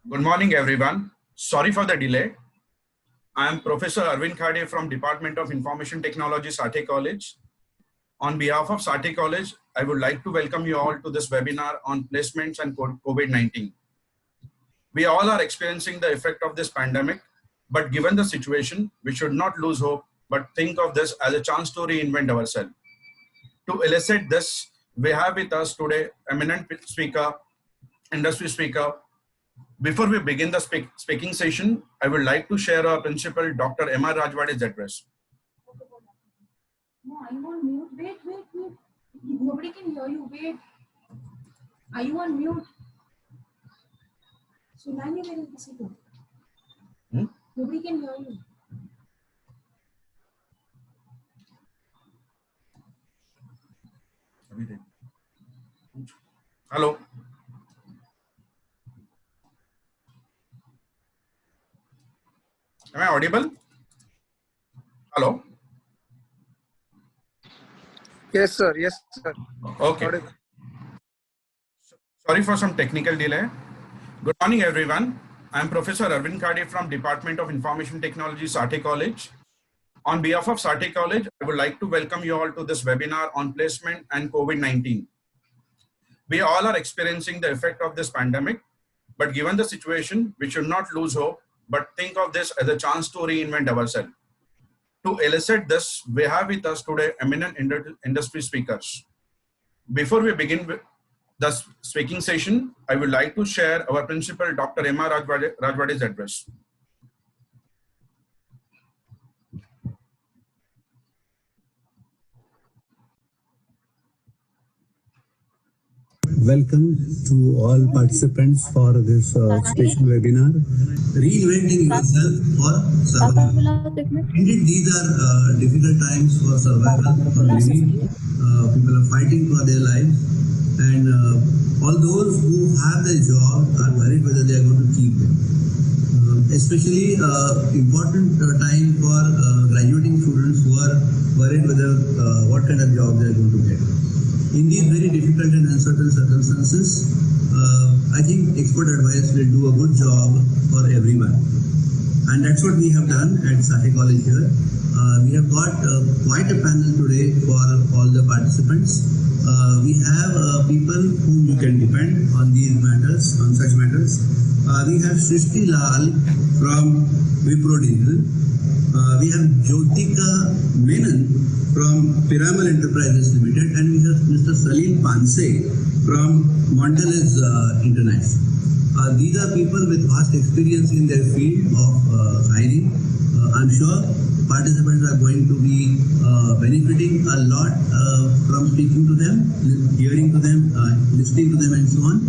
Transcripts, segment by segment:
Good morning, everyone. Sorry for the delay. I am Professor Arvind Khade from Department of Information Technology, Sathe College. On behalf of Sathe College, I would like to welcome you all to this webinar on placements and COVID-19. We all are experiencing the effect of this pandemic, but given the situation, we should not lose hope, but think of this as a chance to reinvent ourselves. To illustrate this, we have with us today eminent speaker, industry speaker. Before we begin the speaking session, I would like to share our principal, Dr. M.R. Rajwade's address. No, I'm on mute. Wait. Nobody can hear you. Wait. Are you on mute? So now you're very visible. Nobody can hear you. Hello. Am I audible? Hello? Yes, sir. Yes, sir. Okay. Audible. Sorry for some technical delay. Good morning, everyone. I am Professor Arvind Khade from Department of Information Technology, Sathe College. On behalf of Sathe College, I would like to welcome you all to this webinar on placement and COVID-19. We all are experiencing the effect of this pandemic, but given the situation, we should not lose hope, but think of this as a chance to reinvent ourselves. To illustrate this, we have with us today eminent industry speakers. Before we begin with the speaking session, I would like to share our principal, Dr. M.R. Rajwade's address. Welcome to all participants for this special webinar, Reinventing Yourself for Survival. Indeed, these are difficult times for survival for many. People are fighting for their lives, and all those who have their job are worried whether they are going to keep it. Especially important time for graduating students who are worried whether what kind of job they are going to get. In these very difficult and uncertain circumstances, I think expert advice will do a good job for everyone. And that's what we have done at Sathe College here. We have got quite a panel today for all the participants. We have people whom you can depend on these matters, on such matters. We have Srishti Lal from Wipro Digital. We have Jyotika Menon from Piramal Enterprises Limited, and we have Mr. Salim Panse from Mondelez International. These are people with vast experience in their field of hiring. I'm sure participants are going to be benefiting a lot from speaking to them, hearing to them, listening to them, and so on.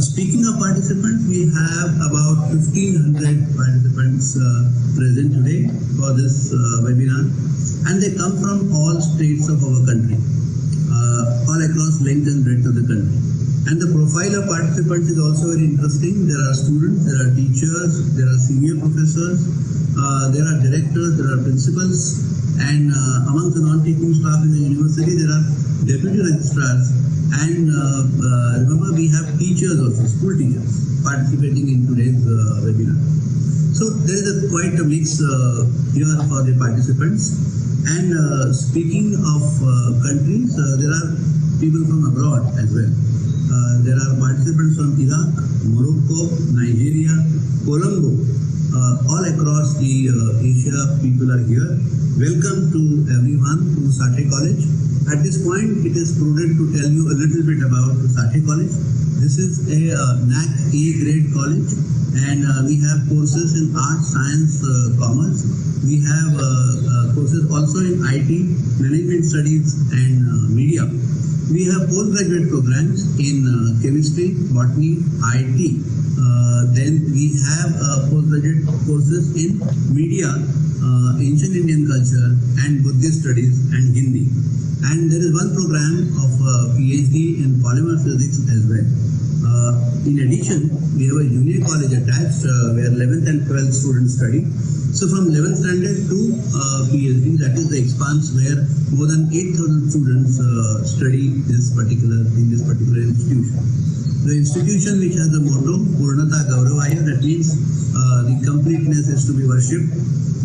Speaking of participants, we have about 1,500 participants present today for this webinar, and they come from all states of our country, all across length and breadth of the country. And the profile of participants is also very interesting. There are students, there are teachers, there are senior professors, there are directors, there are principals, and among the non-teaching staff in the university, there are deputy registrars. And remember, we have teachers also, school teachers, participating in today's webinar. So there is quite a mix here for the participants. And speaking of countries, there are people from abroad as well. There are participants from Iraq, Morocco, Nigeria, Colombo, all across the Asia. People are here. Welcome to everyone to Sathe College. At this point, it is prudent to tell you a little bit about Sathe College. This is a NAC A grade college, and we have courses in arts, science, commerce. We have courses also in IT, management studies, and media. We have postgraduate programs in chemistry, botany, IT. Then we have postgraduate courses in media, ancient Indian culture, and Buddhist studies, and Hindi. And there is one program of PhD in polymer physics as well. In addition, we have a junior college attached where 11th and 12th students study. So from 11th standard to PhD, that is the expanse where more than 8,000 students study in this particular institution. The institution which has the motto Purnata Gauravaya, that means the completeness is to be worshipped.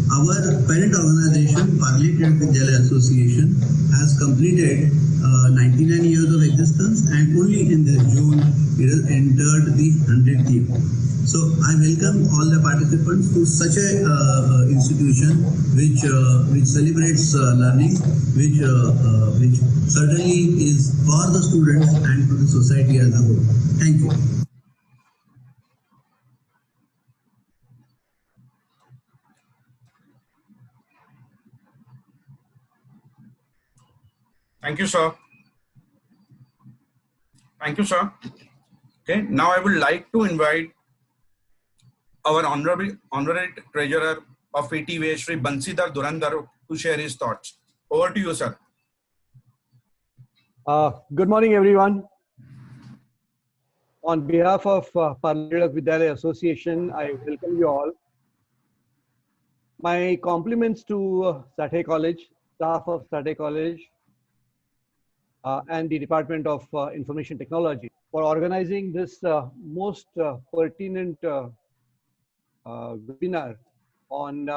Our parent organization, Parle Tirak Vidyalaya Association, has completed 99 years of existence, and only in this June it has entered the 100th year. So I welcome all the participants to such a institution which celebrates learning, which certainly is for the students and for the society as a whole. Thank you. Thank you, sir. Thank you, sir. Okay, now I would like to invite our honorary treasurer of PTVA, Shri Bansidhar Durandar, to share his thoughts. Over to you, sir. Good morning, everyone. On behalf of Parle Tirak Vidyalaya Association, I welcome you all. My compliments to Sathe College, staff of Sathe College, and the Department of Information Technology for organizing this most pertinent webinar on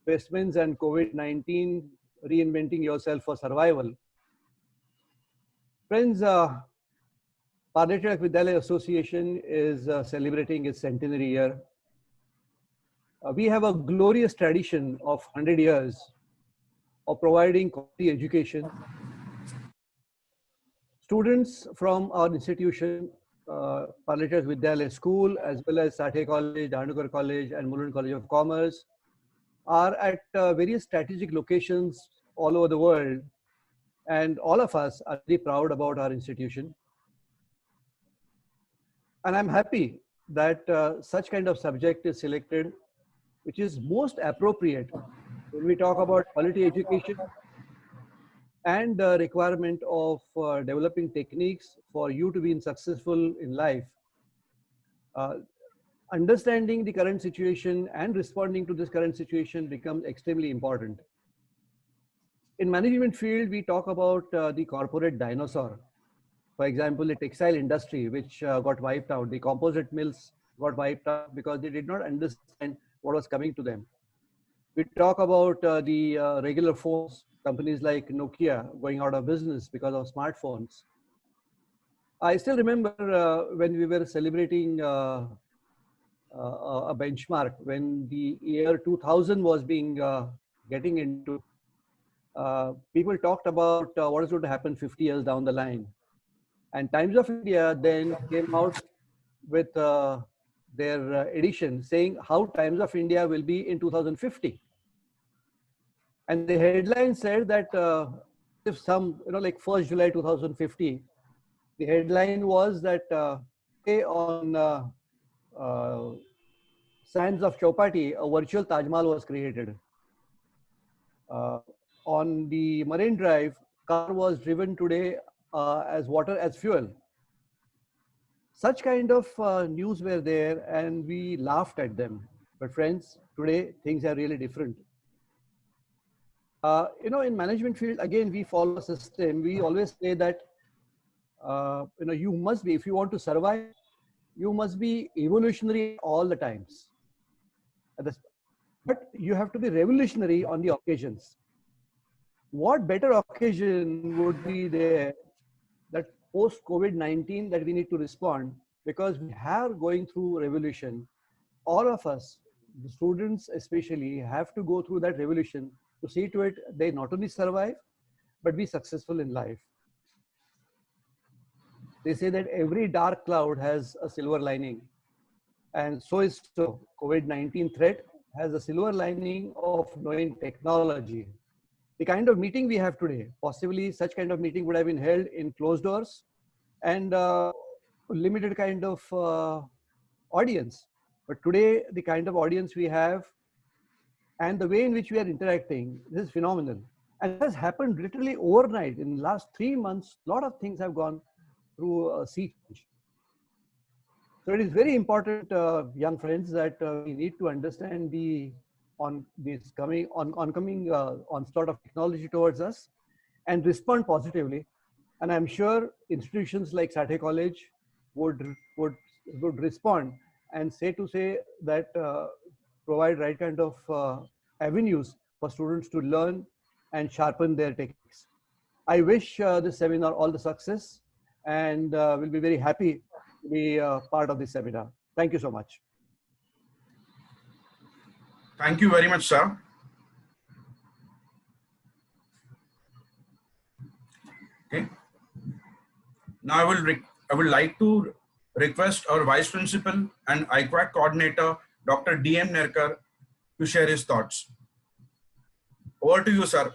investments and COVID-19, reinventing yourself for survival. Friends, Parle Tirak Vidyalaya Association is celebrating its centenary year. We have a glorious tradition of 100 years of providing quality education. Students from our institution, Parle Tirak Vidyalaya School, as well as Sathe College, Dhanukar College, and Mulund College of Commerce, are at various strategic locations all over the world. And all of us are very proud about our institution. And I'm happy that such kind of subject is selected, which is most appropriate when we talk about quality education and the requirement of developing techniques for you to be successful in life. Understanding the current situation and responding to this current situation becomes extremely important. In management field, we talk about the corporate dinosaur. For example, the textile industry, which got wiped out. The composite mills got wiped out because they did not understand what was coming to them. We talk about the regular phones, companies like Nokia going out of business because of smartphones. I still remember when we were celebrating a benchmark, when the year 2000 was being getting into, people talked about what is going to happen 50 years down the line. And Times of India then came out with their edition saying how Times of India will be in 2050. And the headline said that if some, like 1st July 2050, the headline was that on sands of Chowpatty, a virtual Taj Mahal was created. On the Marine Drive, car was driven today as water as fuel. Such kind of news were there and we laughed at them. But friends, today things are really different. In management field, again, we follow a system. We always say that, you must be, if you want to survive, you must be evolutionary all the times. But you have to be revolutionary on the occasions. What better occasion would be there that post-COVID-19 that we need to respond, because we are going through revolution. All of us, the students especially, have to go through that revolution to see to it they not only survive, but be successful in life. They say that every dark cloud has a silver lining. And so is so. COVID-19 threat has a silver lining of knowing technology. The kind of meeting we have today, possibly such kind of meeting would have been held in closed doors and limited kind of audience. But today, the kind of audience we have and the way in which we are interacting, this is phenomenal. And it has happened literally overnight. In the last 3 months, a lot of things have gone through a sea change. So it is very important, young friends, that we need to understand the oncoming onslaught of technology towards us and respond positively. And I'm sure institutions like Sathe College would respond and say that provide right kind of avenues for students to learn and sharpen their techniques. I wish this seminar all the success, and will be very happy to be part of this seminar. Thank you so much. Thank you very much, sir. Okay. Now I would like to request our Vice Principal and IQAC Coordinator, Dr. D.M. Nerkar, to share his thoughts. Over to you, sir.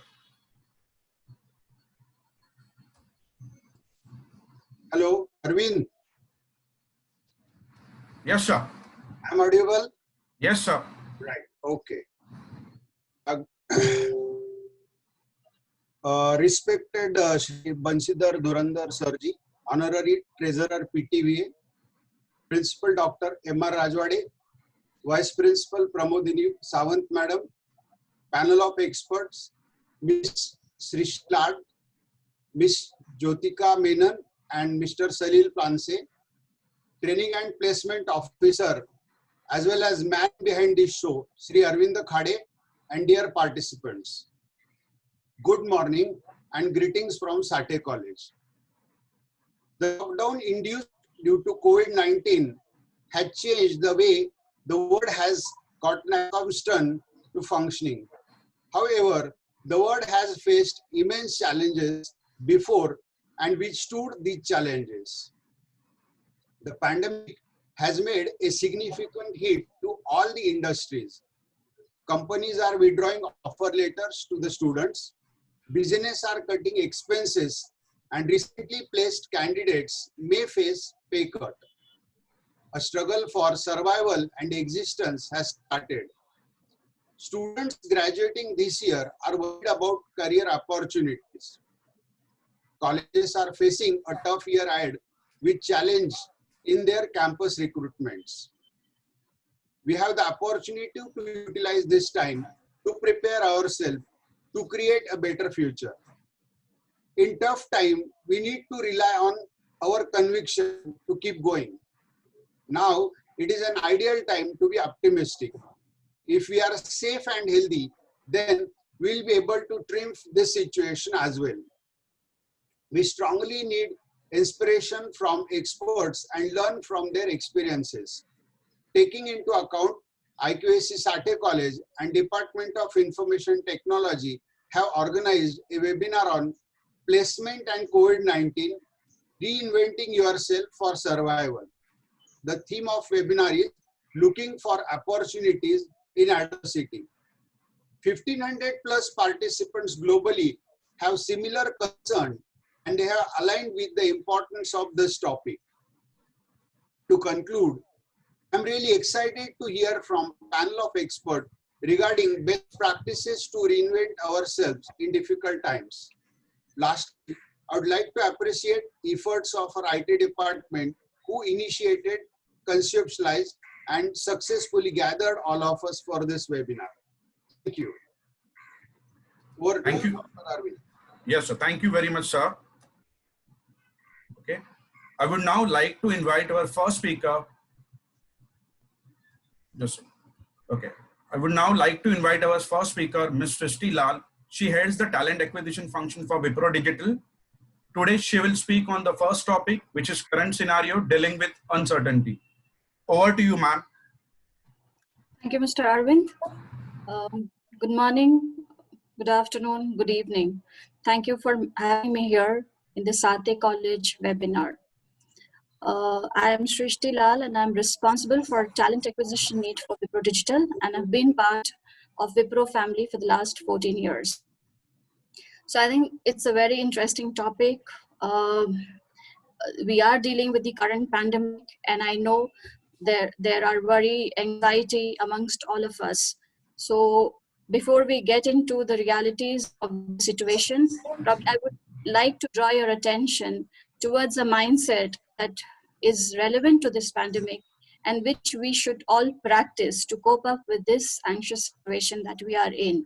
Hello, Arvind. Yes, sir. I'm audible? Yes, sir. Right. Okay. Respected Shri Bansidhar Dhurandhar Sirji, Honorary Treasurer PTVA, Principal Dr. M.R. Rajwade, Vice Principal Pramodini Sawant Madam, panel of experts, Ms. Srishti Lal, Ms. Jyotika Menon, and Mr. Salil Planse, Training and Placement Officer, as well as man behind this show, Sri Arvind Khade, and dear participants. Good morning and greetings from Sathe College. The lockdown induced due to COVID-19 had changed the way the world has gotten accustomed to functioning. However, the world has faced immense challenges before and withstood these challenges. The pandemic has made a significant hit to all the industries. Companies are withdrawing offer letters to the students. Business are cutting expenses, and recently placed candidates may face pay cut. A struggle for survival and existence has started. Students graduating this year are worried about career opportunities. Colleges are facing a tough year ahead with challenge in their campus recruitments. We have the opportunity to utilize this time to prepare ourselves to create a better future. In tough time, we need to rely on our conviction to keep going. Now, it is an ideal time to be optimistic. If we are safe and healthy, then we'll be able to triumph this situation as well. We strongly need inspiration from experts and learn from their experiences. Taking into account IQAC Sathe College and Department of Information Technology have organized a webinar on placement and COVID-19, reinventing yourself for survival. The theme of webinar is looking for opportunities in adversity. 1,500 plus participants globally have similar concern, and they have aligned with the importance of this topic. To conclude, I'm really excited to hear from a panel of experts regarding best practices to reinvent ourselves in difficult times. Lastly, I would like to appreciate efforts of our IT department who initiated, conceptualized, and successfully gathered all of us for this webinar. Thank you. Over to Thank you. Dr. Arvind. Yes, sir. Thank you very much, sir. Okay. I would now like to invite our first speaker. Just okay. I would now like to invite our first speaker, Ms. Srishti Lal. She heads the talent acquisition function for Wipro Digital. Today, she will speak on the first topic, which is current scenario dealing with uncertainty. Over to you, ma'am. Thank you, Mr. Arvind. Good morning, good afternoon, good evening. Thank you for having me here in the Sathe College webinar. I am Srishti Lal and I'm responsible for talent acquisition need for Wipro Digital, and I've been part of Wipro family for the last 14 years. So I think it's a very interesting topic. We are dealing with the current pandemic, and I know there are worry, anxiety amongst all of us. So before we get into the realities of the situation, I would like to draw your attention towards a mindset that is relevant to this pandemic and which we should all practice to cope up with this anxious situation that we are in.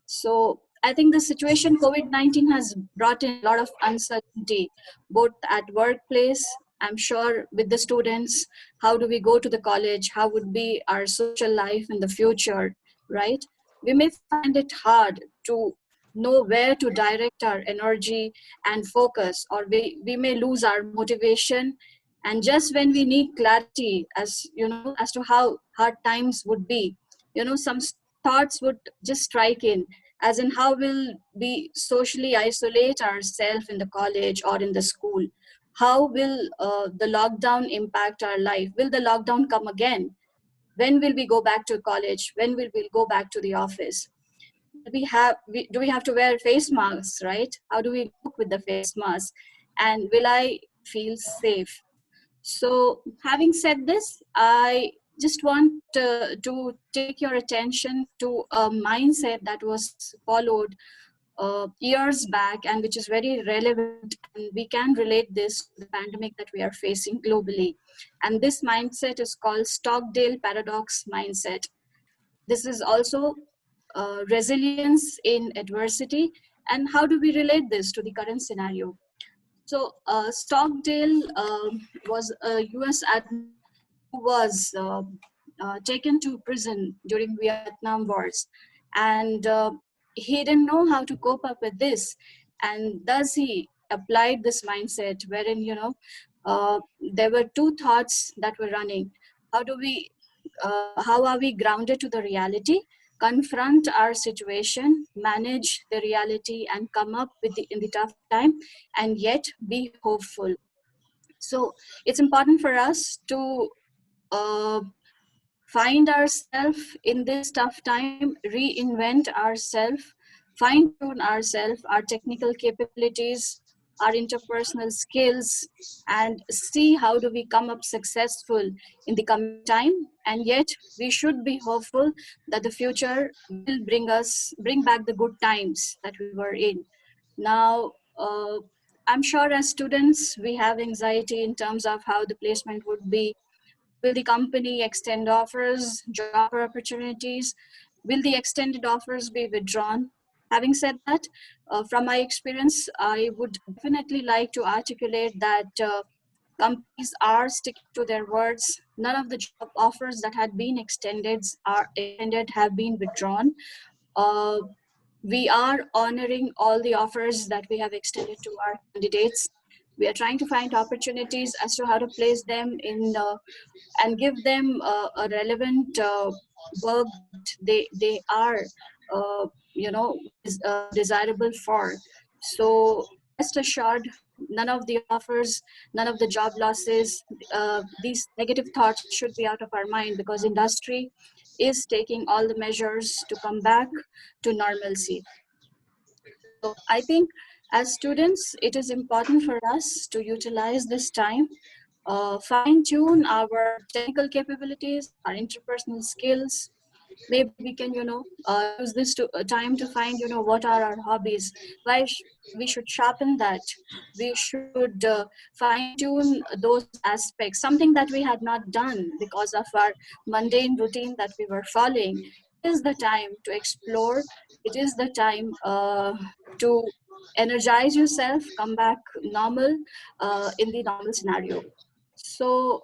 So I think the situation COVID-19 has brought in a lot of uncertainty, both at workplace I'm sure with the students, how do we go to the college? How would be our social life in the future, right? We may find it hard to know where to direct our energy and focus, or we may lose our motivation. And just when we need clarity, as you know, as to how hard times would be, some thoughts would just strike in, as in how will we socially isolate ourselves in the college or in the school? How will the lockdown impact our life? Will the lockdown come again? When will we go back to college? When will we go back to the office? Do we have to wear face masks, right? How do we look with the face mask? And will I feel safe? So, having said this, I just want to take your attention to a mindset that was followed years back and which is very relevant, and we can relate this to the pandemic that we are facing globally. And this mindset is called Stockdale paradox mindset. This is also resilience in adversity. And how do we relate this to the current scenario? So Stockdale was a US admiral who was taken to prison during Vietnam Wars, and he didn't know how to cope up with this, and thus he applied this mindset, wherein there were two thoughts that were running. How are we grounded to the reality, confront our situation, manage the reality, and come up with in the tough time, and yet be hopeful. So it's important for us to uh, find ourselves in this tough time, reinvent ourselves, fine tune ourselves, our technical capabilities, our interpersonal skills, and see how do we come up successful in the coming time. And yet we should be hopeful that the future will bring back the good times that we were in. Now, I'm sure as students we have anxiety in terms of how the placement would be. Will the company extend offers, job opportunities? Will the extended offers be withdrawn? Having said that, from my experience, I would definitely like to articulate that companies are sticking to their words. None of the job offers that had been extended have been withdrawn. Uh, we are honoring all the offers that we have extended to our candidates. We are trying to find opportunities as to how to place them in and give them a relevant work they are desirable for. So rest assured, none of the offers, none of the job losses, these negative thoughts should be out of our mind, because industry is taking all the measures to come back to normalcy. So I think as students, it is important for us to utilize this time, fine tune our technical capabilities, our interpersonal skills. Maybe we can, use this time to find, what are our hobbies. We should sharpen that. We should fine tune those aspects, something that we had not done because of our mundane routine that we were following. It is the time to explore. It is the time to energize yourself, come back normal in the normal scenario. So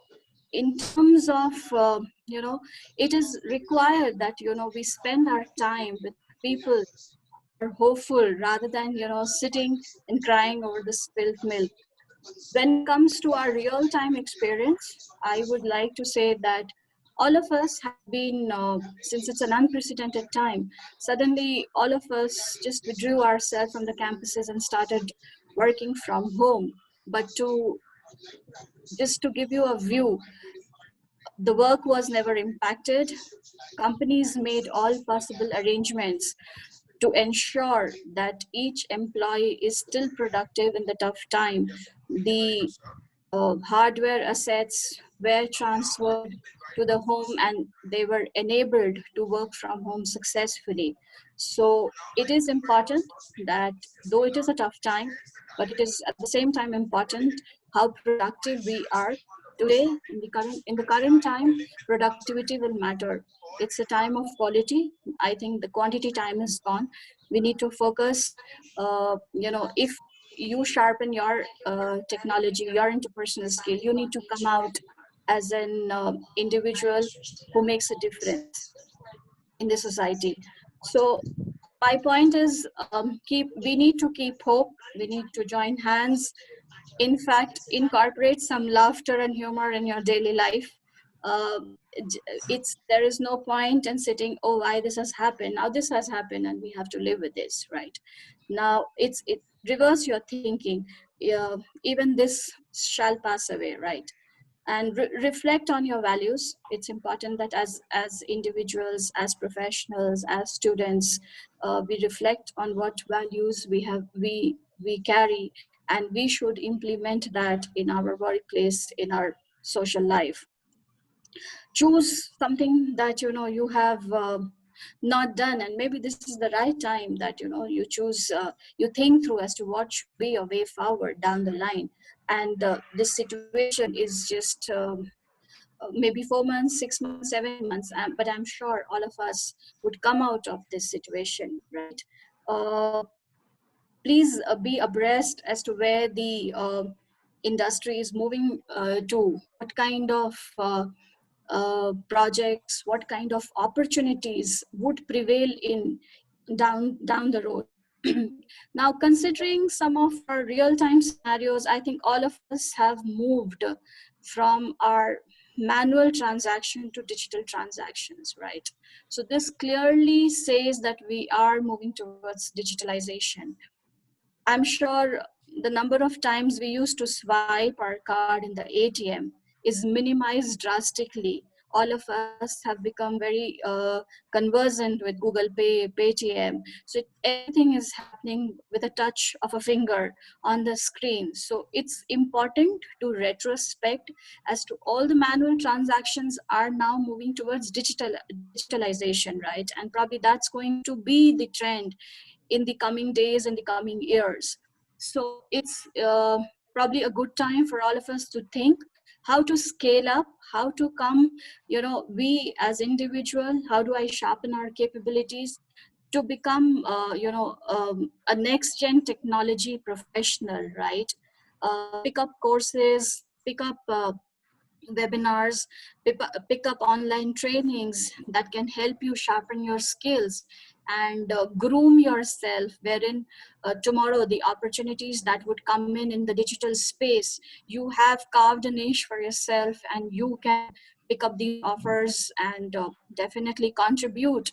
in terms of it is required that we spend our time with people who are hopeful, rather than sitting and crying over the spilled milk. When it comes to our real time experience, I would like to say that all of us have been since it's an unprecedented time, suddenly all of us just withdrew ourselves from the campuses and started working from home. But to just to give you a view, the work was never impacted. Companies made all possible arrangements to ensure that each employee is still productive in the tough time. The hardware assets were transferred to the home, and they were enabled to work from home successfully. So it is important that, though it is a tough time, but it is at the same time important how productive we are today. In the current time, productivity will matter. It's a time of quality. I think the quantity time is gone. We need to focus. If you sharpen your technology, your interpersonal skill. You need to come out as an individual who makes a difference in the society. So my point is, we need to keep hope. We need to join hands. In fact, incorporate some laughter and humor in your daily life. There is no point in sitting, oh, why this has happened, now this has happened and we have to live with this, right? Now it reverse your thinking. Even this shall pass away, right? And reflect on your values. It's important that as individuals, as professionals, as students, we reflect on what values we carry, and we should implement that in our workplace, in our social life. Choose something that you have not done, and maybe this is the right time that you choose, you think through as to what should be your way forward down the line. And this situation is just maybe 4 months, 6 months, 7 months, but I'm sure all of us would come out of this situation, right? Please be abreast as to where the industry is moving to, what kind of projects, what kind of opportunities would prevail in down the road. Now, considering some of our real-time scenarios, I think all of us have moved from our manual transaction to digital transactions, right? So this clearly says that we are moving towards digitalization. I'm sure the number of times we used to swipe our card in the ATM is minimized drastically. All of us have become very conversant with Google Pay, Paytm. So everything is happening with a touch of a finger on the screen. So it's important to retrospect as to all the manual transactions are now moving towards digitalization, right? And probably that's going to be the trend in the coming days and the coming years. So it's probably a good time for all of us to think how to scale up, how to come, we as individual, how do I sharpen our capabilities to become, a next gen technology professional, right? Pick up courses, pick up webinars, pick up online trainings that can help you sharpen your skills and groom yourself, wherein tomorrow the opportunities that would come in the digital space, you have carved a niche for yourself and you can pick up the offers and definitely contribute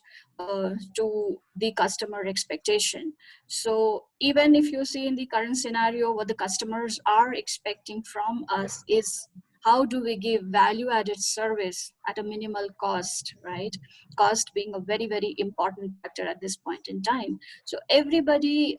to the customer expectation. So even if you see in the current scenario, what the customers are expecting from us is how do we give value-added service at a minimal cost, right? Cost being a very, very important factor at this point in time. So everybody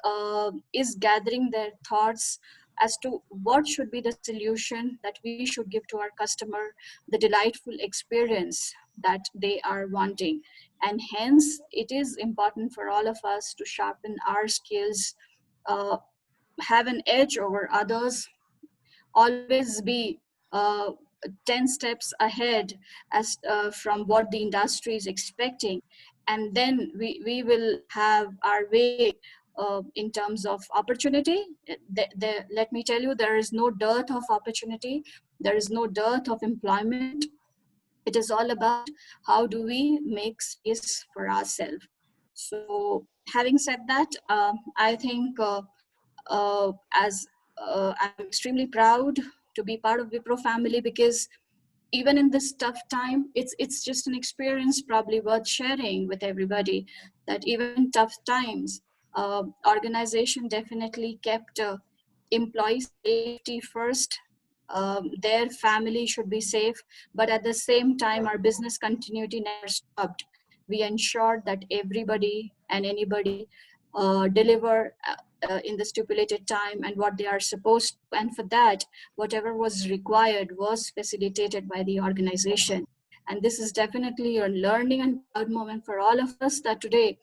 is gathering their thoughts as to what should be the solution that we should give to our customer, the delightful experience that they are wanting. And hence, it is important for all of us to sharpen our skills, have an edge over others, always be uh, 10 steps ahead as from what the industry is expecting, and then we will have our way in terms of opportunity. Let me tell you, there is no dearth of opportunity, there is no dearth of employment. It is all about how do we make space for ourselves. So having said that, I think as I'm extremely proud to be part of Wipro family, because even in this tough time, it's just an experience probably worth sharing with everybody, that even in tough times, organization definitely kept employee safety first. Their family should be safe, but at the same time, our business continuity never stopped. We ensured that everybody and anybody deliver in the stipulated time and what they are supposed to. And for that, whatever was required was facilitated by the organization. And this is definitely a learning and proud moment for all of us, that today,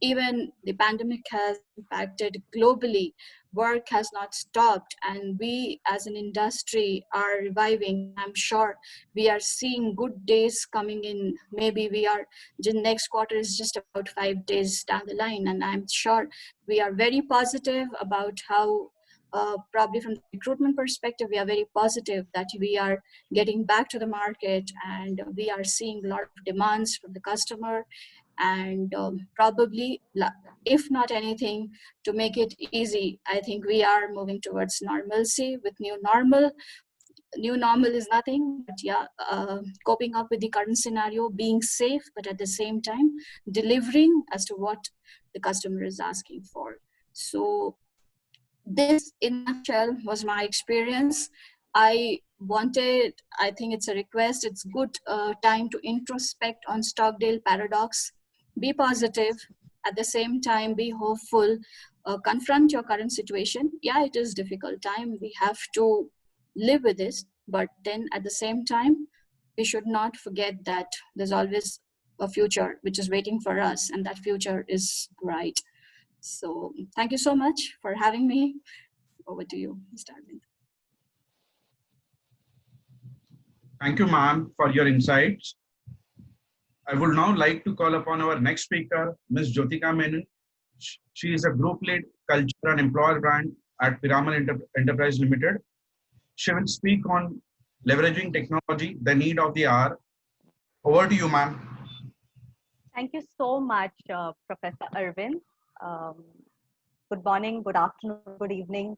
even the pandemic has impacted globally, work has not stopped, and we as an industry are reviving. I'm sure we are seeing good days coming in. Maybe the next quarter is just about 5 days down the line, and I'm sure we are very positive about how probably from the recruitment perspective, we are very positive that we are getting back to the market and we are seeing a lot of demands from the customer. And probably, if not anything, to make it easy, I think we are moving towards normalcy with new normal. New normal is nothing but coping up with the current scenario, being safe, but at the same time delivering as to what the customer is asking for. So this in a nutshell was my experience. I think it's a request, it's good time to introspect on Stockdale paradox. Be positive, at the same time be hopeful, confront your current situation. Yeah, it is difficult time, we have to live with this, but then at the same time we should not forget that there's always a future which is waiting for us, and that future is bright. So thank you so much for having me. Over to you, Mr. Arvind. Thank you, ma'am, for your insights. I would now like to call upon our next speaker, Ms. Jyotika Menon. She is a group lead, culture and employer brand at Piramal Enterprise Limited. She will speak on leveraging technology, the need of the hour. Over to you, ma'am. Thank you so much, Professor Arvind. Good morning, good afternoon, good evening.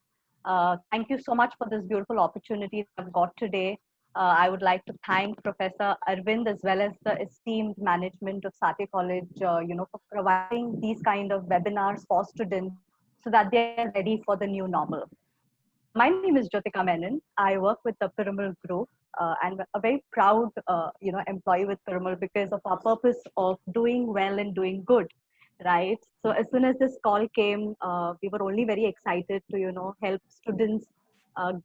Thank you so much for this beautiful opportunity I've got today. I would like to thank Professor Arvind as well as the esteemed management of Satya College, for providing these kind of webinars for students so that they're ready for the new normal. My name is Jyotika Menon. I work with the Piramal Group. And a very proud, employee with Piramal because of our purpose of doing well and doing good, right? So as soon as this call came, we were only very excited to, help students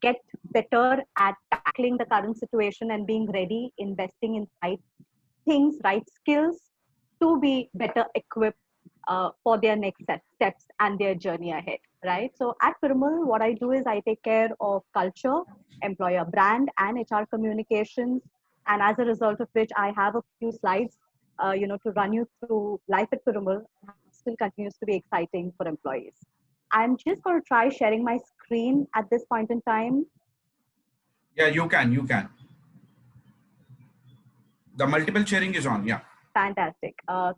get better at tackling the current situation and being ready, investing in right things, right skills to be better equipped for their next steps and their journey ahead, right? So at Piramal, what I do is I take care of culture, employer brand, and HR communications. And as a result of which, I have a few slides, to run you through life at Piramal. Still continues to be exciting for employees. I'm just going to try sharing my screen at this point in time. Yeah, you can. The multiple sharing is on, yeah. Fantastic.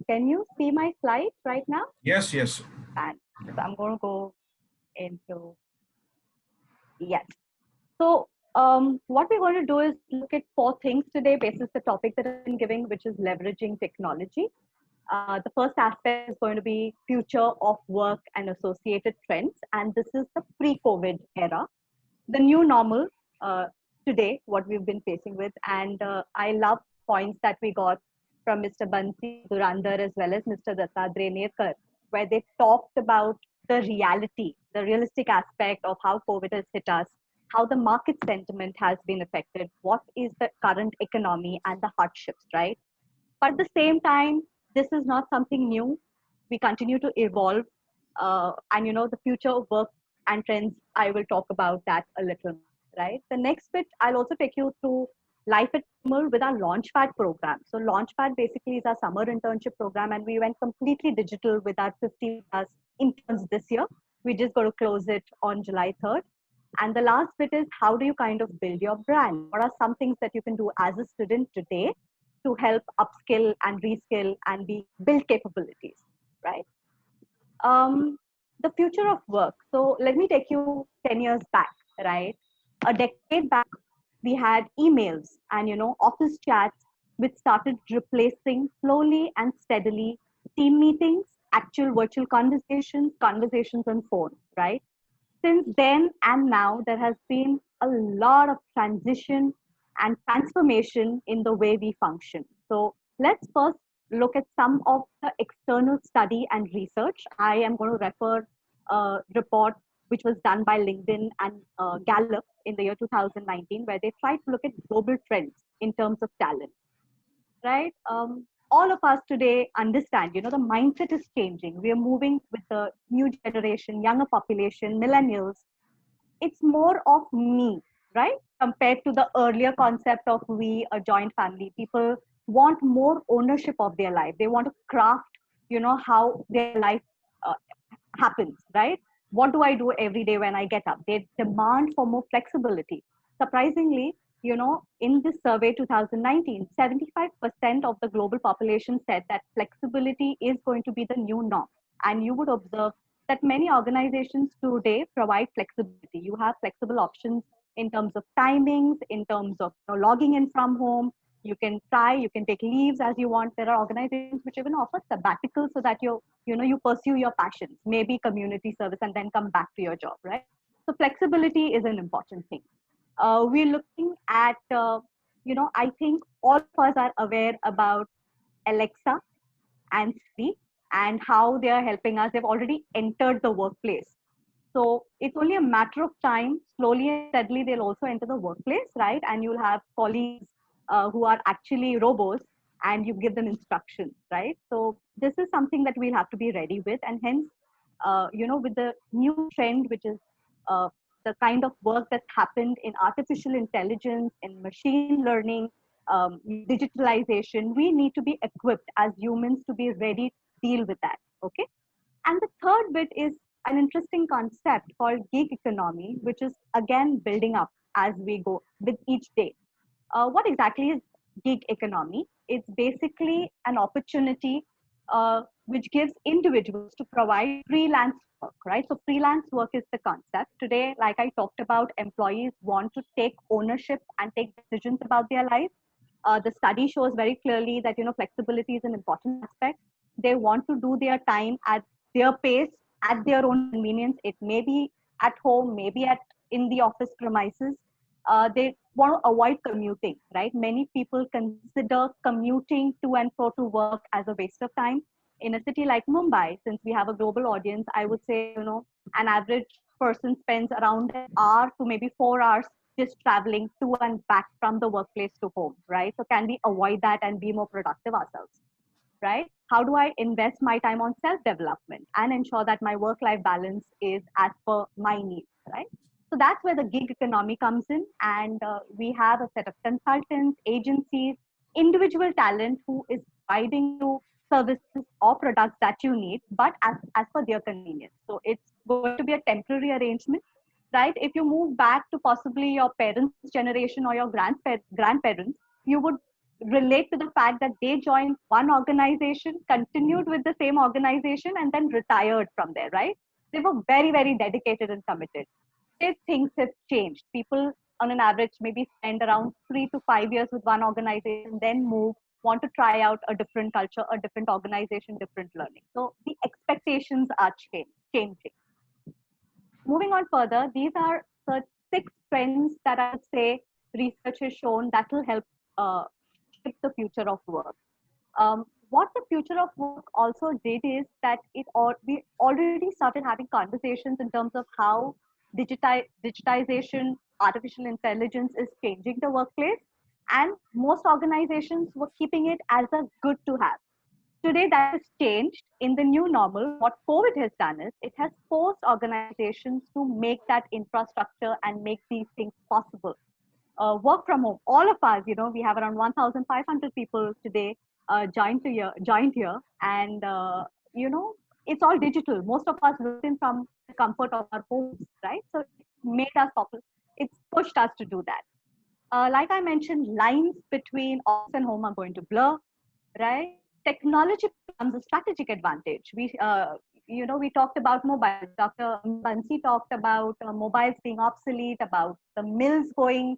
Can you see my slides right now? Yes. And so I'm going to go into, yes. So what we're going to do is look at 4 things today based on the topic that I've been giving, which is leveraging technology. The first aspect is going to be future of work and associated trends. And this is the pre-COVID era, the new normal today, what we've been facing with. And I love points that we got from Mr. Bansi Durandar as well as Mr. Dattadre Nerkar, where they talked about the reality, the realistic aspect of how COVID has hit us, how the market sentiment has been affected, what is the current economy and the hardships, right? But at the same time, this is not something new. We continue to evolve. And the future of work and trends, I will talk about that a little, right? The next bit, I'll also take you through life at Piramal with our Launchpad program. So Launchpad basically is our summer internship program, and we went completely digital with our 50+ interns this year. We just got to close it on July 3rd. And the last bit is, how do you kind of build your brand? What are some things that you can do as a student today to help upskill and reskill and build capabilities, right? The future of work. So let me take you 10 years back, right? A decade back, we had emails and, office chats, which started replacing slowly and steadily team meetings, actual virtual conversations on phone, right? Since then and now, there has been a lot of transition and transformation in the way we function. So let's first look at some of the external study and research. I am going to refer a report which was done by LinkedIn and Gallup in the year 2019, where they tried to look at global trends in terms of talent, right? All of us today understand, the mindset is changing. We are moving with the new generation, younger population, millennials. It's more of me, right? Compared to the earlier concept of we, a joint family. People want more ownership of their life. They want to craft, how their life happens, right? what do I do every day when I get up? They demand for more flexibility. Surprisingly, in this survey 2019, 75% of the global population said that flexibility is going to be the new norm. And you would observe that many organizations today provide flexibility. You have flexible options in terms of timings, in terms of logging in from home. You can take leaves as you want. There are organizations which even offer sabbatical so that you pursue your passions, maybe community service, and then come back to your job, right? So flexibility is an important thing. We're looking at, I think all of us are aware about Alexa and Siri and how they are helping us. They've already entered the workplace. So it's only a matter of time. Slowly and steadily, they'll also enter the workplace, right? And you'll have colleagues who are actually robots, and you give them instructions, right? So this is something that we'll have to be ready with. And hence, with the new trend, which is the kind of work that's happened in artificial intelligence, in machine learning, digitalization, we need to be equipped as humans to be ready to deal with that, okay? And the third bit is an interesting concept called gig economy, which is again building up as we go with each day. What exactly is gig economy? It's basically an opportunity which gives individuals to provide freelance work, right? So freelance work is the concept. Today, like I talked about, employees want to take ownership and take decisions about their life. The study shows very clearly that flexibility is an important aspect. They want to do their time at their pace, at their own convenience. It may be at home, maybe in the office premises. They want to avoid commuting, right? Many people consider commuting to and fro to work as a waste of time. In a city like Mumbai, since we have a global audience, I would say, an average person spends around an hour to maybe 4 hours just traveling to and back from the workplace to home, right? So can we avoid that and be more productive ourselves, right? How do I invest my time on self-development and ensure that my work-life balance is as per my needs, right? So that's where the gig economy comes in. And we have a set of consultants, agencies, individual talent who is providing you services or products that you need, but as per their convenience. So it's going to be a temporary arrangement, right? If you move back to possibly your parents' generation or your grandparents, you would relate to the fact that they joined one organization, continued with the same organization, and then retired from there, right? They were very, very dedicated and committed. Today, things have changed. People, on an average, maybe spend around 3 to 5 years with one organization, then move, want to try out a different culture, a different organization, different learning. So the expectations are changing. Moving on further, these are the 6 trends that I would say research has shown that will help shape the future of work. What the future of work also did is that we already started having conversations in terms of how digitization, artificial intelligence is changing the workplace, and most organizations were keeping it as a good to have. Today, that has changed. In the new normal, what COVID has done is it has forced organizations to make that infrastructure and make these things possible. Work from home, all of us, we have around 1,500 people today joined here, and it's all digital. Most of us work in from the comfort of our homes, right? So it made us popular. It's pushed us to do that. Like I mentioned, lines between office and home are going to blur, right? Technology becomes a strategic advantage. We talked about mobiles. Dr. Bansi talked about mobiles being obsolete, about the mills going,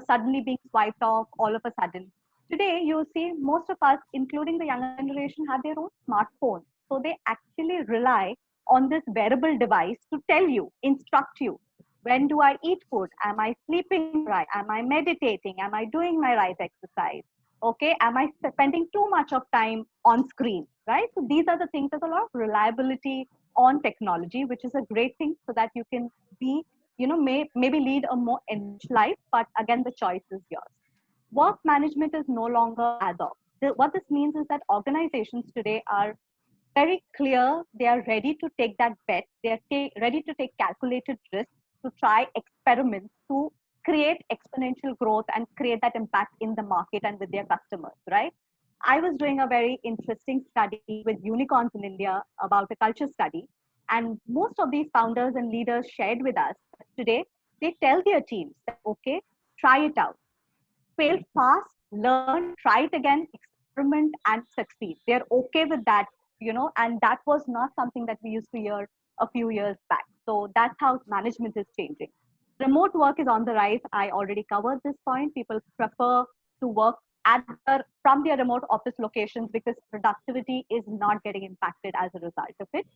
suddenly being swiped off all of a sudden. Today, you see most of us, including the younger generation, have their own smartphones. So they actually rely on this wearable device to tell you, instruct you. When do I eat food? Am I sleeping right? Am I meditating? Am I doing my right exercise? Okay, am I spending too much of time on screen, right? So these are the things. There's a lot of reliability on technology, which is a great thing, so that you can be, maybe lead a more enriched life, but again, the choice is yours. Work management is no longer ad hoc. What this means is that organizations today are very clear. They are ready to take that bet. They are ready to take calculated risks, to try experiments, to create exponential growth and create that impact in the market and with their customers, right? I was doing a very interesting study with unicorns in India about a culture study. And most of these founders and leaders shared with us that today, they tell their teams that, okay, try it out, fail fast, learn, try it again, experiment and succeed. They're okay with that, and that was not something that we used to hear a few years back. So that's how management is changing. Remote work is on the rise. I already covered this point. People prefer to work from their remote office locations because productivity is not getting impacted as a result of it.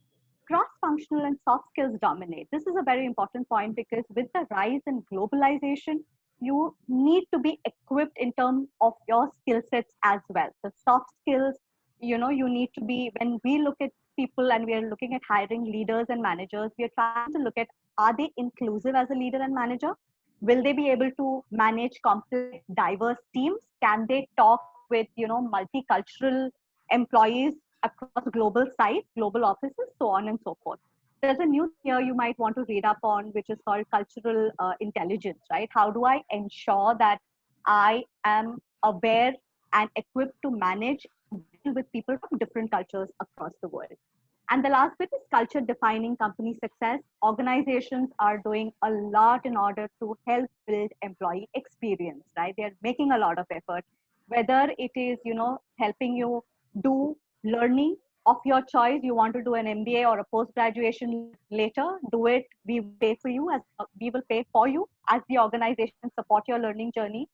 Cross-functional and soft skills dominate. This is a very important point because with the rise in globalization, you need to be equipped in terms of your skill sets as well. The soft skills, you need to be, when we look at people and we are looking at hiring leaders and managers, we are trying to look at, are they inclusive as a leader and manager? Will they be able to manage complex, diverse teams? Can they talk with, multicultural employees across global sites, global offices, so on and so forth? There's a new here you might want to read up on, which is called cultural intelligence, right? How do I ensure that I am aware and equipped to manage and deal with people from different cultures across the world? And the last bit is culture defining company success. Organizations are doing a lot in order to help build employee experience, right? They're making a lot of effort, whether it is, helping you do learning of your choice. You want to do an MBA or a post graduation later, do it. We pay for you, as we will pay for you as the organization, support your learning journey.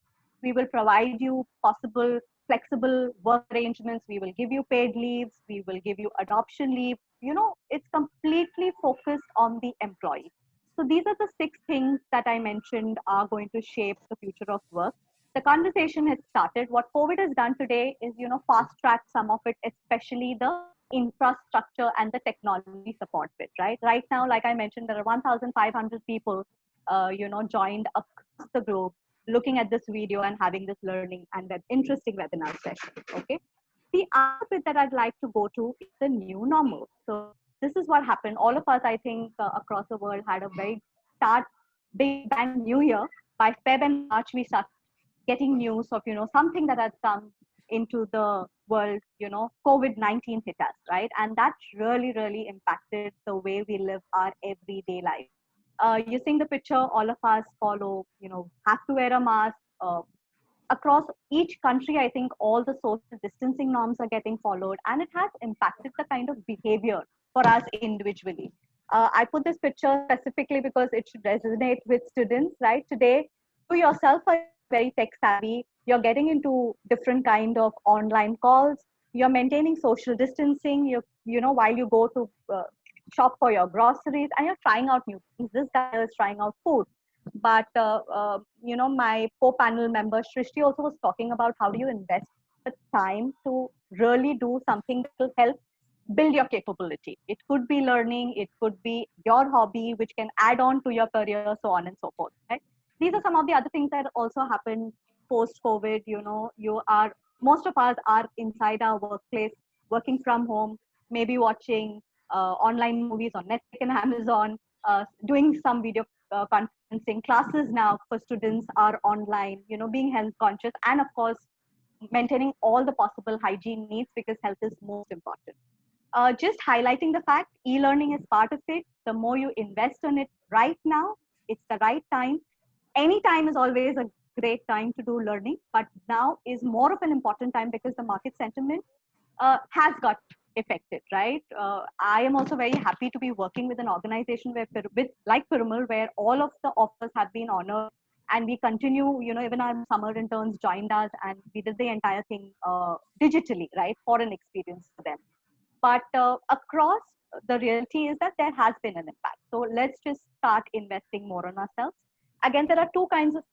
We will provide you possible flexible work arrangements. We will give you paid leaves. We will give you adoption leave. It's completely focused on the employee. So these are the 6 things that I mentioned are going to shape the future of work. The conversation has started. What COVID has done today is, fast track some of it, especially the infrastructure and the technology support bit, right? Right now, like I mentioned, there are 1,500 people, joined across the globe looking at this video and having this learning and that interesting webinar session, okay? The other bit that I'd like to go to is the new normal. So this is what happened. All of us, I think, across the world had a very big bang new year. By Feb and March, we started getting news of, something that had come into the world, COVID-19 hit us, right? And that really, really impacted the way we live our everyday life. You're seeing the picture, all of us follow, have to wear a mask. Across each country, I think all the social distancing norms are getting followed, and it has impacted the kind of behavior for us individually. I put this picture specifically because it should resonate with students, right? Today, you yourself are very tech savvy. You're getting into different kind of online calls. You're maintaining social distancing. While you go to shop for your groceries, and you're trying out new things. This guy is trying out food. But, my co-panel member, Shrishti, also was talking about how do you invest the time to really do something that will help build your capability. It could be learning, it could be your hobby, which can add on to your career, so on and so forth. Right? These are some of the other things that also happened post-COVID. Most of us are inside our workplace, working from home, maybe watching online movies on Netflix and Amazon, doing some video conferencing. Classes now for students are online, being health conscious, and of course, maintaining all the possible hygiene needs because health is most important. Just highlighting the fact e-learning is part of it. The more you invest in it right now, it's the right time. Any time is always a great time to do learning, but now is more of an important time because the market sentiment has got affected, right? I am also very happy to be working with an organization like Piramal, where all of the offers have been honored, and we continue. Even our summer interns joined us, and we did the entire thing digitally, right, for an experience for them. But across, the reality is that there has been an impact. So let's just start investing more on ourselves. Again, there are 2 kinds of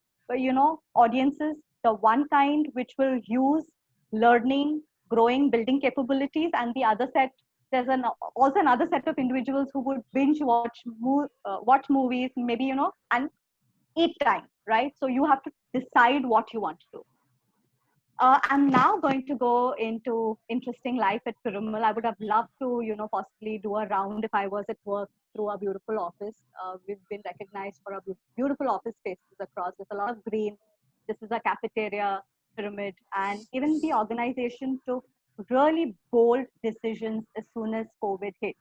audiences. The one kind which will use learning, growing, building capabilities, and the other set, there's also another set of individuals who would binge watch movies, maybe, and eat time, right? So you have to decide what you want to do. I'm now going to go into interesting life at Piramal. I would have loved to, possibly do a round if I was at work through a beautiful office. We've been recognized for our beautiful office spaces across. There's a lot of green. This is a cafeteria pyramid, and even the organization took really bold decisions as soon as COVID hit.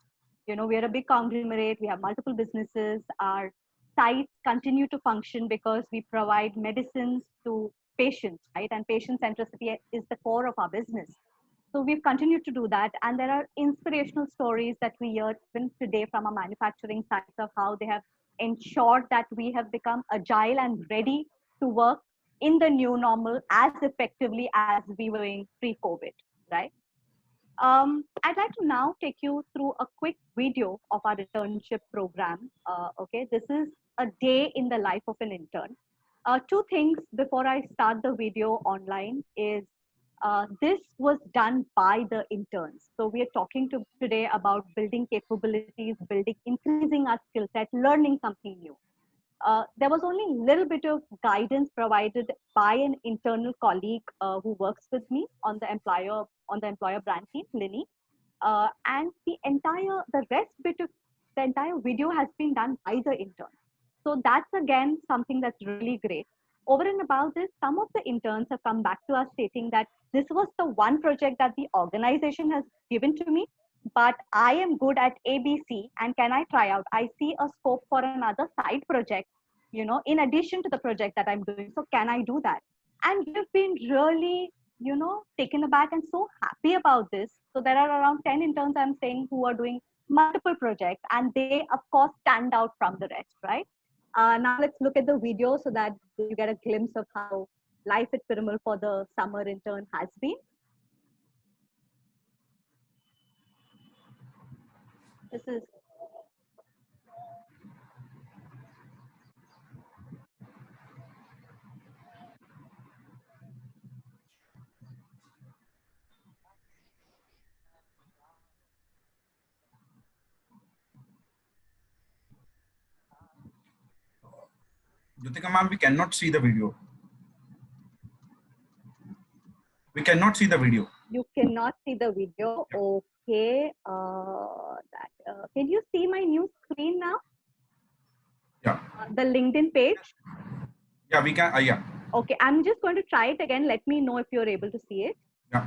You know, we are a big conglomerate. We have multiple businesses. Our sites continue to function because we provide medicines to patients, right? And patient centricity is the core of our business. So we've continued to do that. And there are inspirational stories that we hear even today from our manufacturing sites of how they have ensured that we have become agile and ready to work in the new normal as effectively as we were in pre-COVID, right? I'd like to now take you through a quick video of our internship program. Okay, this is a day in the life of an intern. Two things before I start the video online is this was done by the interns. So we are talking today about building capabilities, increasing our skill set, learning something new. There was only a little bit of guidance provided by an internal colleague who works with me on the employer brand team, Lini. And the entire video has been done by the interns. So that's again something that's really great. Over and above this, some of the interns have come back to us stating that this was the one project that the organization has given to me, but I am good at ABC and can I try out? I see a scope for another side project, you know, in addition to the project that I'm doing. So can I do that? And we've been really, you know, taken aback and so happy about this. So there are around 10 interns, I'm saying, who are doing multiple projects, and they of course stand out from the rest, right? Now let's look at the video so that you get a glimpse of how life at Piramal for the summer intern has been. This is Jyotika ma'am, we cannot see the video. We cannot see the video. You cannot see the video. Okay. Can you see my new screen now? Yeah. The LinkedIn page? Yeah, we can. Yeah. Okay, I'm just going to try it again. Let me know if you're able to see it. Yeah.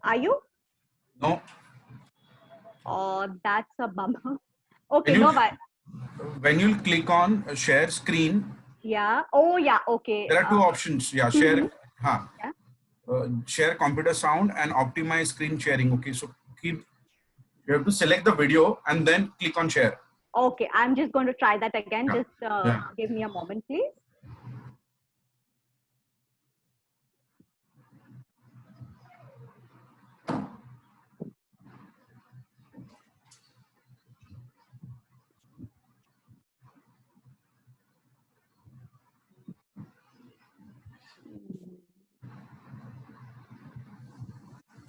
Are you? No. Oh, that's a bummer. Okay, no, but when you click on share screen, yeah. Oh, yeah. Okay. there are two options. Yeah, share. Yeah. Share computer sound and optimize screen sharing. Okay, so you have to select the video and then click on share. Okay, I'm just going to try that again. Yeah. Just give me a moment, please.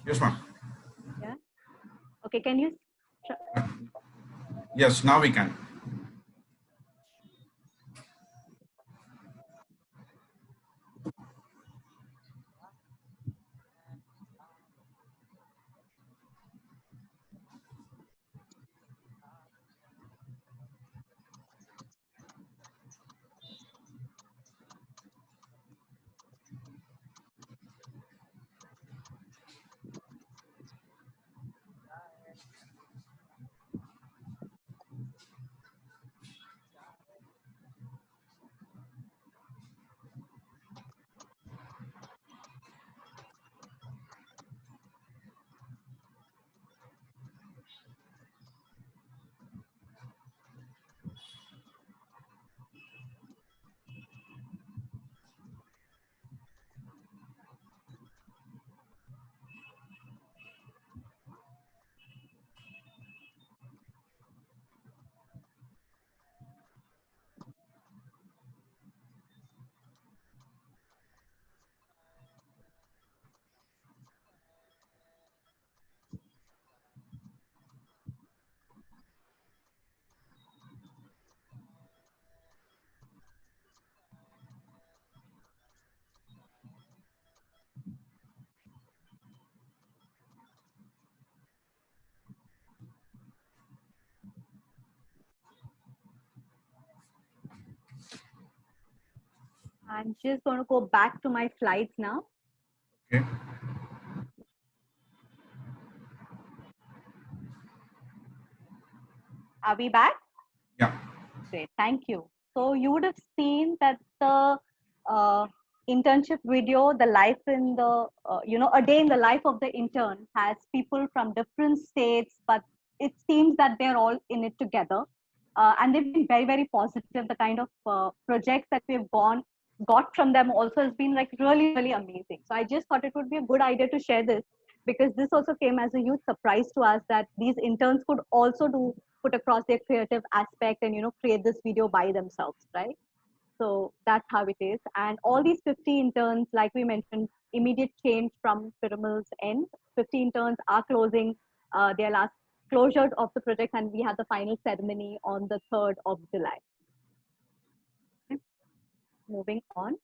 Yes, ma'am. Yeah. Okay, can you? Yes, now we can. I'm just going to go back to my slides now. Okay. Are we back? Yeah. Great, thank you. So you would have seen that the internship video, the life in the, a day in the life of the intern has people from different states, but it seems that they're all in it together. And they've been very, very positive. The kind of projects that we've got from them also has been like really, really amazing. So I just thought it would be a good idea to share this, because this also came as a huge surprise to us that these interns could also put across their creative aspect and create this video by themselves, right? So that's how it is. And all these 50 interns, like we mentioned, immediate change from Piramal's end. 50 interns are closing their last closure of the project, and we have the final ceremony on the 3rd of July. Okay. Moving on.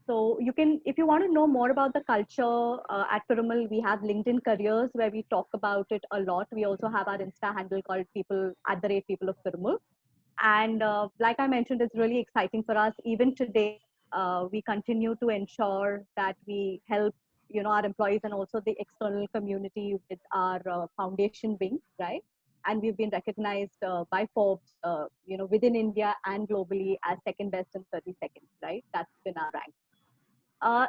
So you can, if you want to know more about the culture at Piramal, we have LinkedIn Careers where we talk about it a lot. We also have our Insta handle called People of Piramal. And like I mentioned, it's really exciting for us. Even today, we continue to ensure that we help, our employees and also the external community with our foundation wing, right? And we've been recognized by Forbes, within India and globally as second best and 32nd, right? That's been our rank.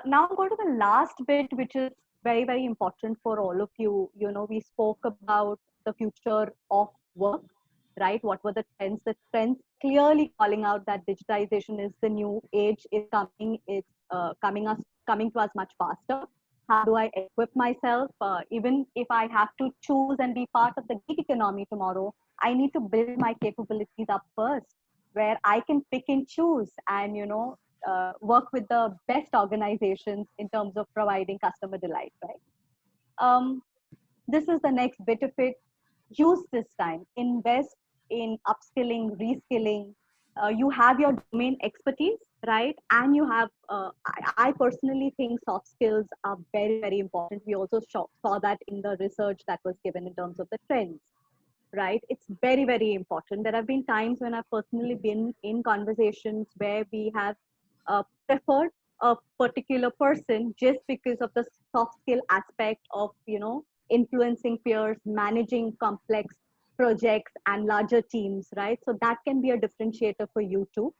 Now I'll go to the last bit, which is very, very important for all of you. We spoke about the future of work, right? What were the trends? The trends clearly calling out that digitization is the new age. It's coming. It's coming to us much faster. How do I equip myself? Even if I have to choose and be part of the gig economy tomorrow, I need to build my capabilities up first, where I can pick and choose and work with the best organizations in terms of providing customer delight, right? This is the next bit of it. Use this time, invest in upskilling, reskilling. You have your domain expertise, right? And you have, I personally think soft skills are very, very important. We also saw that in the research that was given in terms of the trends, right? It's very, very important. There have been times when I've personally been in conversations where we have preferred a particular person just because of the soft skill aspect of, influencing peers, managing complex projects and larger teams, right? So that can be a differentiator for you too.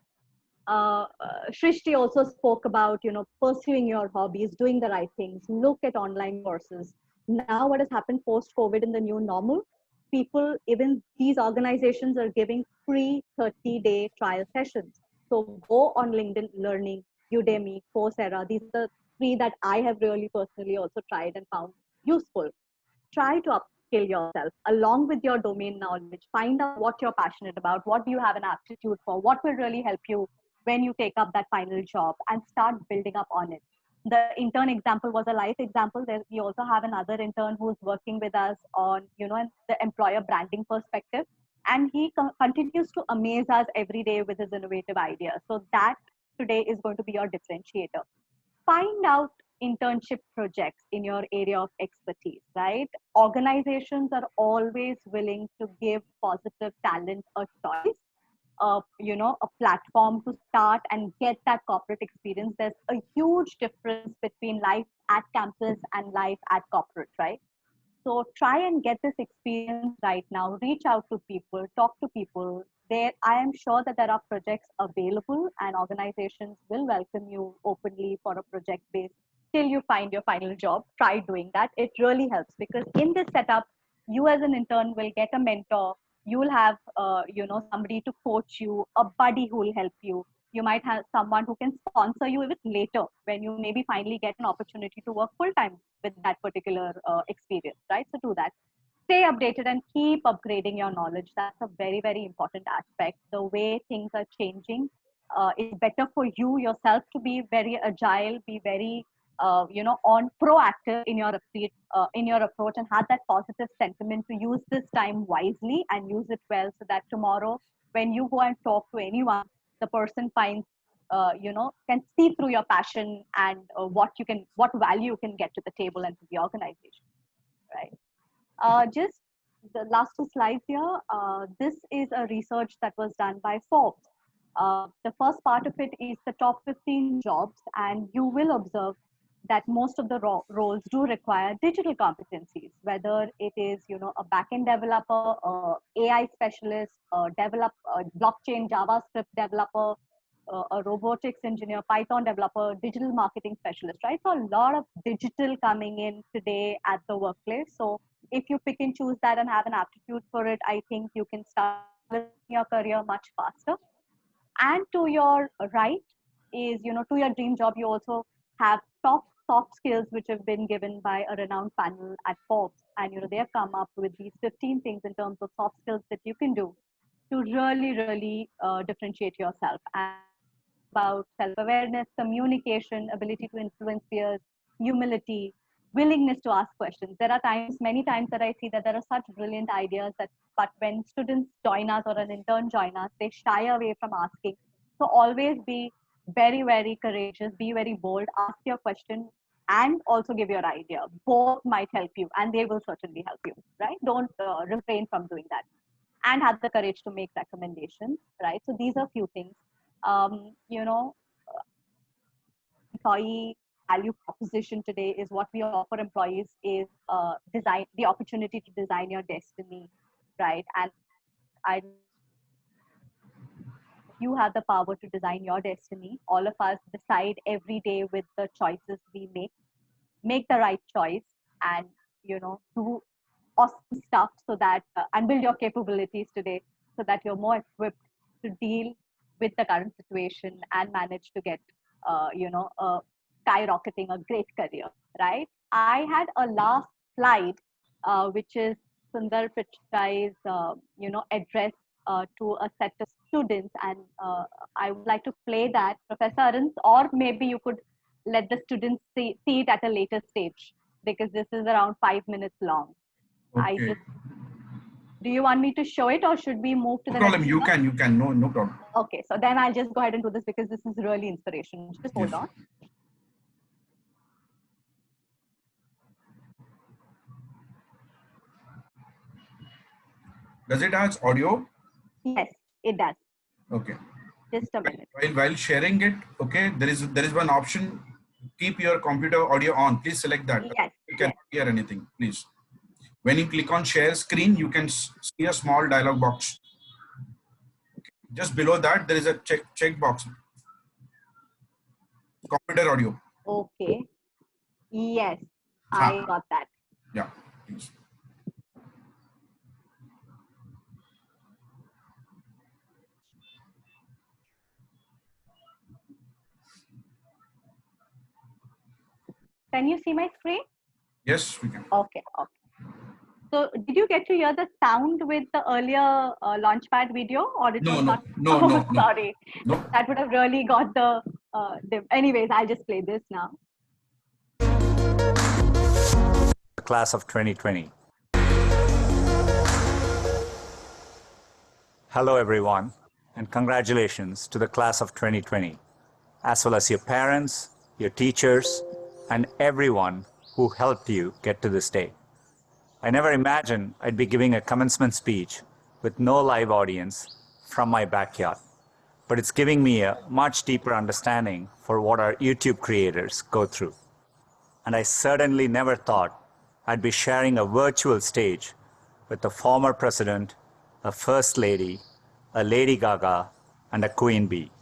Shrishti also spoke about, pursuing your hobbies, doing the right things, look at online courses. Now what has happened post-COVID in the new normal, people, even these organizations are giving free 30-day trial sessions. So go on LinkedIn Learning, Udemy, Coursera. These are the three that I have really personally also tried and found useful. Try to upskill yourself along with your domain knowledge. Find out what you're passionate about, what do you have an aptitude for, what will really help you when you take up that final job, and start building up on it. The intern example was a life example. We also have another intern who's working with us on, the employer branding perspective. And he continues to amaze us every day with his innovative ideas. So that today is going to be your differentiator. Find out internship projects in your area of expertise, right? Organizations are always willing to give positive talent a choice, a platform to start and get that corporate experience. There's a huge difference between life at campus and life at corporate, right? So try and get this experience right now. Reach out to people, talk to people. I am sure that there are projects available and organizations will welcome you openly for a project base till you find your final job. Try doing that. It really helps, because in this setup, you as an intern will get a mentor. You will have, somebody to coach you, a buddy who will help you. You might have someone who can sponsor you with later when you maybe finally get an opportunity to work full time with that particular experience, right? So do that. Stay updated and keep upgrading your knowledge. That's a very, very important aspect. The way things are changing, it's better for you yourself to be very agile, be very, on proactive in your approach, and have that positive sentiment to use this time wisely and use it well, so that tomorrow when you go and talk to anyone, the person finds, can see through your passion and what value you can get to the table and to the organization, right? Just the last two slides here. This is a research that was done by Forbes. The first part of it is the top 15 jobs, and you will observe that most of the roles do require digital competencies, whether it is, a backend developer, AI specialist, a blockchain JavaScript developer, a robotics engineer, Python developer, digital marketing specialist, right? So a lot of digital coming in today at the workplace. So if you pick and choose that and have an aptitude for it, I think you can start your career much faster. And to your right is, to your dream job, you also have top soft skills which have been given by a renowned panel at Forbes. And, they have come up with these 15 things in terms of soft skills that you can do to really, really differentiate yourself. And about self-awareness, communication, ability to influence peers, humility, willingness to ask questions. There are many times that I see that there are such brilliant ideas but when students join us or an intern join us, they shy away from asking. So always be very, very courageous, be very bold, ask your question and also give your idea. Both might help you and they will certainly help you, right? Don't refrain from doing that. And have the courage to make recommendations, right? So these are a few things. Employee value proposition today is what we offer employees is the opportunity to design your destiny, right? And you have the power to design your destiny. All of us decide every day with the choices we make the right choice and, do awesome stuff so that, and build your capabilities today so that you're more equipped to deal with the current situation and manage to get, skyrocketing a great career, right? I had a last slide, which is Sundar Pichai's, address to a set of students. And I would like to play that, Professor Arun, or maybe you could let the students see it at a later stage because this is around 5 minutes long. Okay. Do you want me to show it or should we move to the problem? next You one? can. No problem. Okay, so then I'll just go ahead and do this because this is really inspirational. Just hold on. Does it have audio? Yes, it does. Okay. Just a minute. While sharing it, okay, there is one option. Keep your computer audio on. Please select that. Yes. You cannot hear anything, please. When you click on share screen, you can see a small dialog box. Okay. Just below that, there is a check box. Computer audio. Okay. Yes, I got that. Yeah, please. Can you see my screen? Yes, we can. Okay. So did you get to hear the sound with the earlier Launchpad video or it was not? No. Sorry. No. That would have really got the, anyways, I'll just play this now. The class of 2020. Hello everyone and congratulations to the class of 2020, as well as your parents, your teachers, and everyone who helped you get to this day. I never imagined I'd be giving a commencement speech with no live audience from my backyard, but it's giving me a much deeper understanding for what our YouTube creators go through. And I certainly never thought I'd be sharing a virtual stage with a former president, a first lady, a Lady Gaga, and a Queen Bee,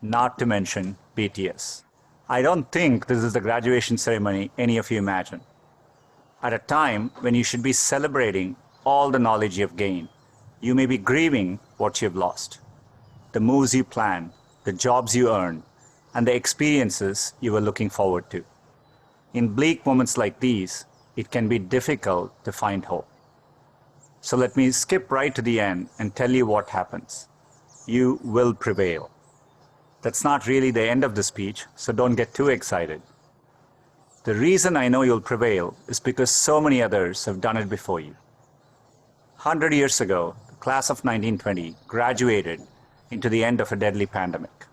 not to mention BTS. I don't think this is the graduation ceremony any of you imagine. At a time when you should be celebrating all the knowledge you've gained, you may be grieving what you've lost. The moves you planned, the jobs you earned, and the experiences you were looking forward to. In bleak moments like these, it can be difficult to find hope. So let me skip right to the end and tell you what happens. You will prevail. That's not really the end of the speech, so don't get too excited. The reason I know you'll prevail is because so many others have done it before you. 100 years ago, the class of 1920 graduated into the end of a deadly pandemic.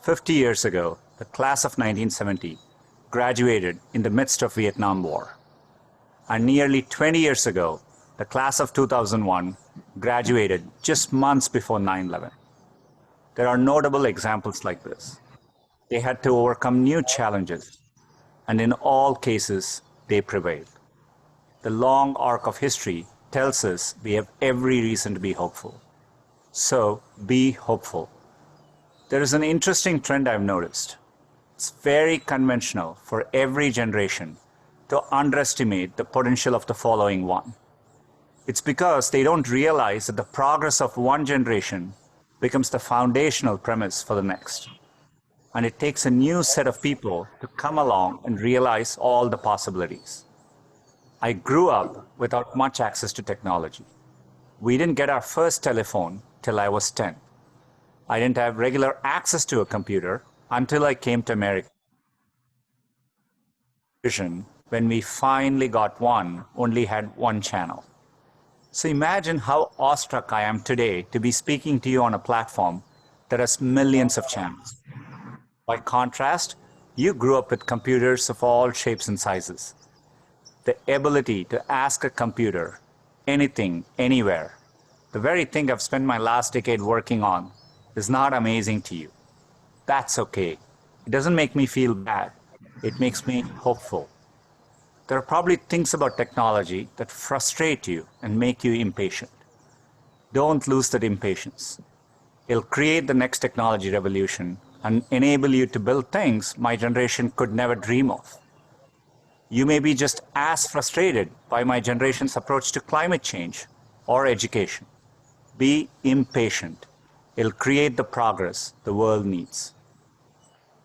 50 years ago, the class of 1970 graduated in the midst of Vietnam War. And nearly 20 years ago, the class of 2001 graduated just months before 9/11. There are notable examples like this. They had to overcome new challenges, and in all cases, they prevailed. The long arc of history tells us we have every reason to be hopeful. So be hopeful. There is an interesting trend I've noticed. It's very conventional for every generation to underestimate the potential of the following one. It's because they don't realize that the progress of one generation becomes the foundational premise for the next. And it takes a new set of people to come along and realize all the possibilities. I grew up without much access to technology. We didn't get our first telephone till I was 10. I didn't have regular access to a computer until I came to America. When we finally got one, only had one channel. So imagine how awestruck I am today to be speaking to you on a platform that has millions of channels. By contrast, you grew up with computers of all shapes and sizes. The ability to ask a computer anything, anywhere, the very thing I've spent my last decade working on, is not amazing to you. That's okay. It doesn't make me feel bad. It makes me hopeful. There are probably things about technology that frustrate you and make you impatient. Don't lose that impatience. It'll create the next technology revolution and enable you to build things my generation could never dream of. You may be just as frustrated by my generation's approach to climate change or education. Be impatient. It'll create the progress the world needs.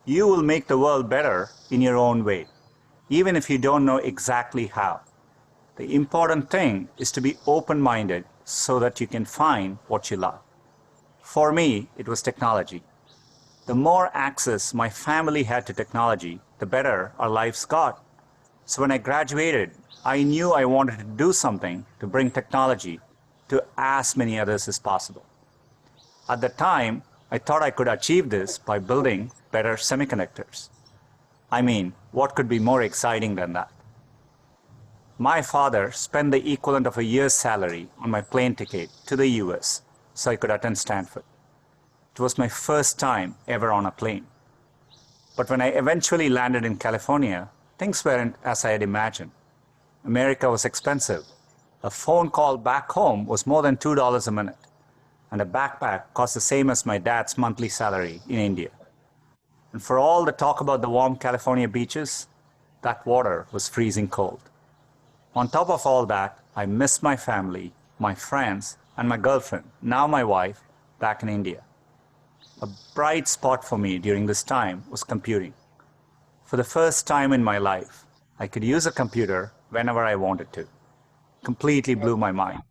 You will make the world better in your own way, even if you don't know exactly how. The important thing is to be open-minded so that you can find what you love. For me, it was technology. The more access my family had to technology, the better our lives got. So when I graduated, I knew I wanted to do something to bring technology to as many others as possible. At the time, I thought I could achieve this by building better semiconductors. I mean, what could be more exciting than that? My father spent the equivalent of a year's salary on my plane ticket to the US so I could attend Stanford. It was my first time ever on a plane. But when I eventually landed in California, things weren't as I had imagined. America was expensive. A phone call back home was more than $2 a minute, and a backpack cost the same as my dad's monthly salary in India. And for all the talk about the warm California beaches, that water was freezing cold. On top of all that, I missed my family, my friends, and my girlfriend, now my wife, back in India. A bright spot for me during this time was computing. For the first time in my life, I could use a computer whenever I wanted to. Completely blew my mind.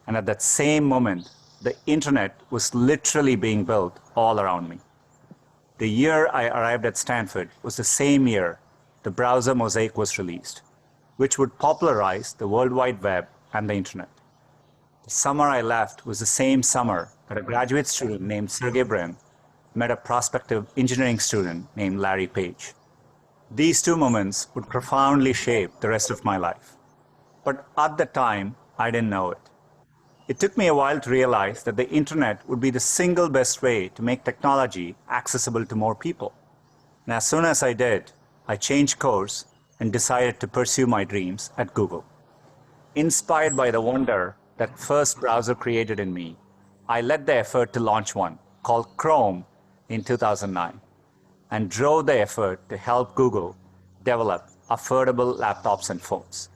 And at that same moment, the internet was literally being built all around me. The year I arrived at Stanford was the same year the browser Mosaic was released, which would popularize the World Wide Web and the internet. The summer I left was the same summer that a graduate student named Sergey Brin met a prospective engineering student named Larry Page. These two moments would profoundly shape the rest of my life. But at the time, I didn't know it. It took me a while to realize that the internet would be the single best way to make technology accessible to more people. And as soon as I did, I changed course and decided to pursue my dreams at Google. Inspired by the wonder that first browser created in me, I led the effort to launch one called Chrome in 2009 and drove the effort to help Google develop affordable laptops and phones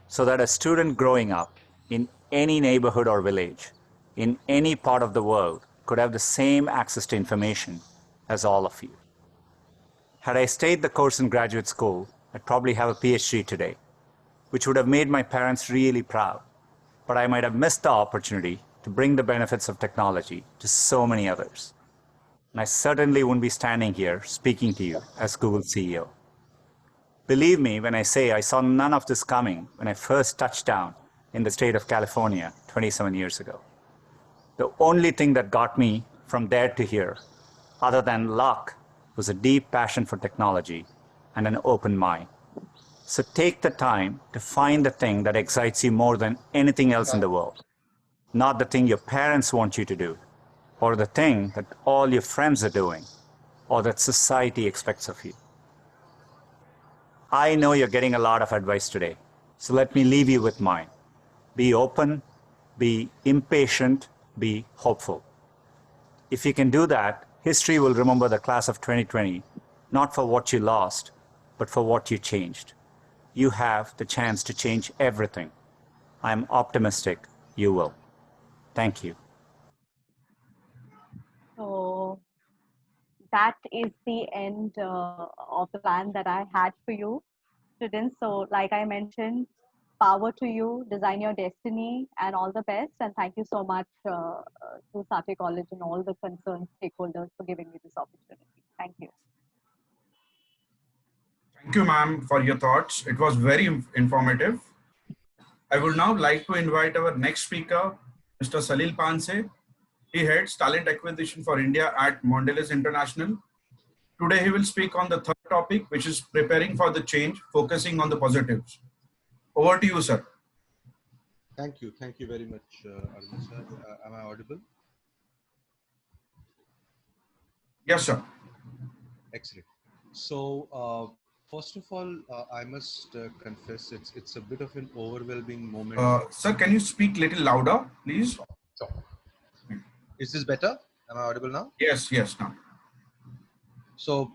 so that a student growing up in any neighborhood or village in any part of the world could have the same access to information as all of you. Had I stayed the course in graduate school, I'd probably have a PhD today, which would have made my parents really proud, but I might have missed the opportunity to bring the benefits of technology to so many others. And I certainly wouldn't be standing here speaking to you as Google CEO. Believe me when I say I saw none of this coming when I first touched down in the state of California 27 years ago. The only thing that got me from there to here, other than luck, was a deep passion for technology and an open mind. So take the time to find the thing that excites you more than anything else in the world. Not the thing your parents want you to do, or the thing that all your friends are doing, or that society expects of you. I know you're getting a lot of advice today, so let me leave you with mine. Be open, be impatient, be hopeful. If you can do that, history will remember the class of 2020, not for what you lost, but for what you changed. You have the chance to change everything. I'm optimistic you will. Thank you. So that is the end of the plan that I had for you, students. So like I mentioned, power to you, design your destiny, and all the best. And thank you so much to Satya College and all the concerned stakeholders for giving me this opportunity. Thank you. Thank you, ma'am, for your thoughts. It was very informative. I would now like to invite our next speaker, Mr. Salil Panse. He heads talent acquisition for India at Mondelez International. Today, he will speak on the third topic, which is preparing for the change, focusing on the positives. Over to you, sir. Thank you. Thank you very much, Arvind sir. Am I audible? Yes, sir. Excellent. So, first of all, I must confess it's a bit of an overwhelming moment. Sir, can you speak little louder, please? Sure. Is this better? Am I audible now? Yes, yes, now. So,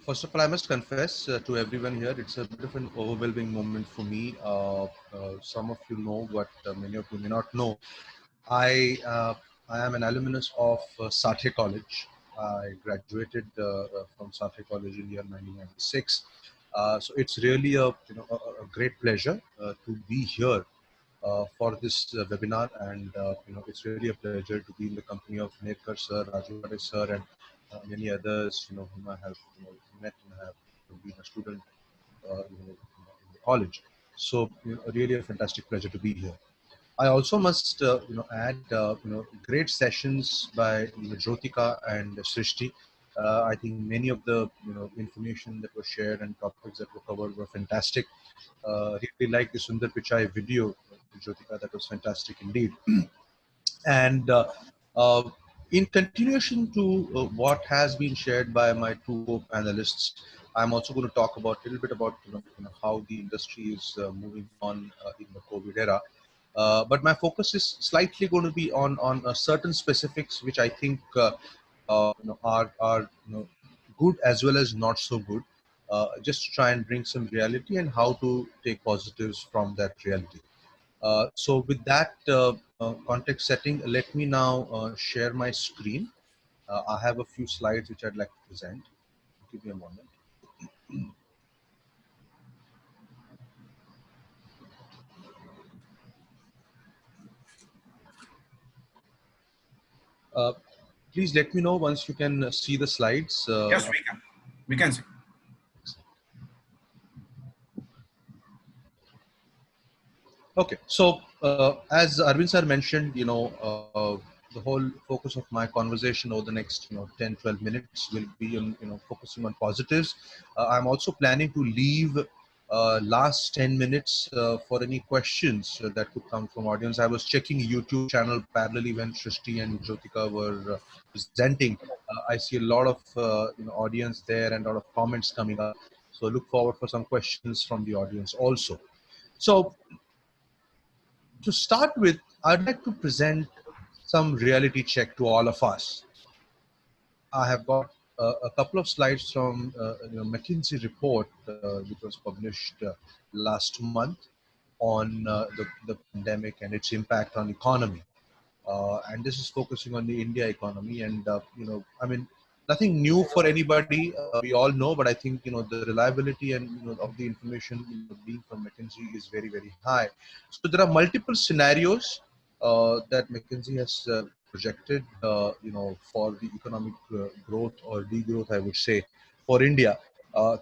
first of all, I must confess to everyone here, it's a bit of an overwhelming moment for me. Some of you know, but many of you may not know. I am an alumnus of Satya College. I graduated from Satya College in year 1996. So it's really a a great pleasure to be here for this webinar, and it's really a pleasure to be in the company of Nekar sir, Rajwade sir, and many others whom I have met and have been a student in the college. So really a fantastic pleasure to be here. I also must add great sessions by Jyotika and Srishti. I think many of the information that was shared and topics that were covered were fantastic. Really like the Sundar Pichai video, Jyotika, that was fantastic indeed. And in continuation to what has been shared by my two co-panelists, I'm also going to talk about a little bit about how the industry is moving on in the COVID era. But my focus is slightly going to be on certain specifics which I think are good as well as not so good, just to try and bring some reality and how to take positives from that reality. So with that context setting, let me now share my screen. I have a few slides which I'd like to present. Give me a moment. Please let me know once you can see the slides. Yes, we can. We can see. Okay, so as Arvind sir mentioned, the whole focus of my conversation over the next 10, 12 minutes will be on focusing on positives. I'm also planning to leave last 10 minutes for any questions that could come from audience. I was checking YouTube channel parallelly when Srishti and Jyotika were presenting. I see a lot of audience there and a lot of comments coming up. So look forward for some questions from the audience also. So to start with, I'd like to present some reality check to all of us. I have got a couple of slides from McKinsey report, which was published last month on the pandemic and its impact on economy. And this is focusing on the India economy. And, I mean, nothing new for anybody. We all know, but I think, the reliability and, of the information being from McKinsey is very, very high. So there are multiple scenarios that McKinsey has projected, for the economic growth or degrowth, I would say, for India.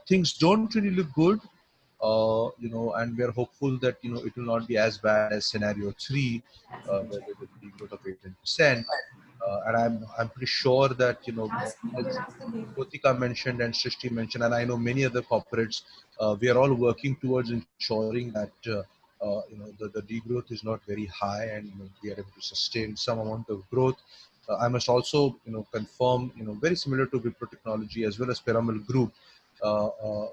Things don't really look good. And we're hopeful that it will not be as bad as scenario 3, where there will be growth of 18%. And I'm pretty sure that as Jyotika mentioned and Srishti mentioned, and I know many other corporates, we are all working towards ensuring that the degrowth is not very high, and we are able to sustain some amount of growth. I must also confirm very similar to Wipro Technology as well as Piramal Group.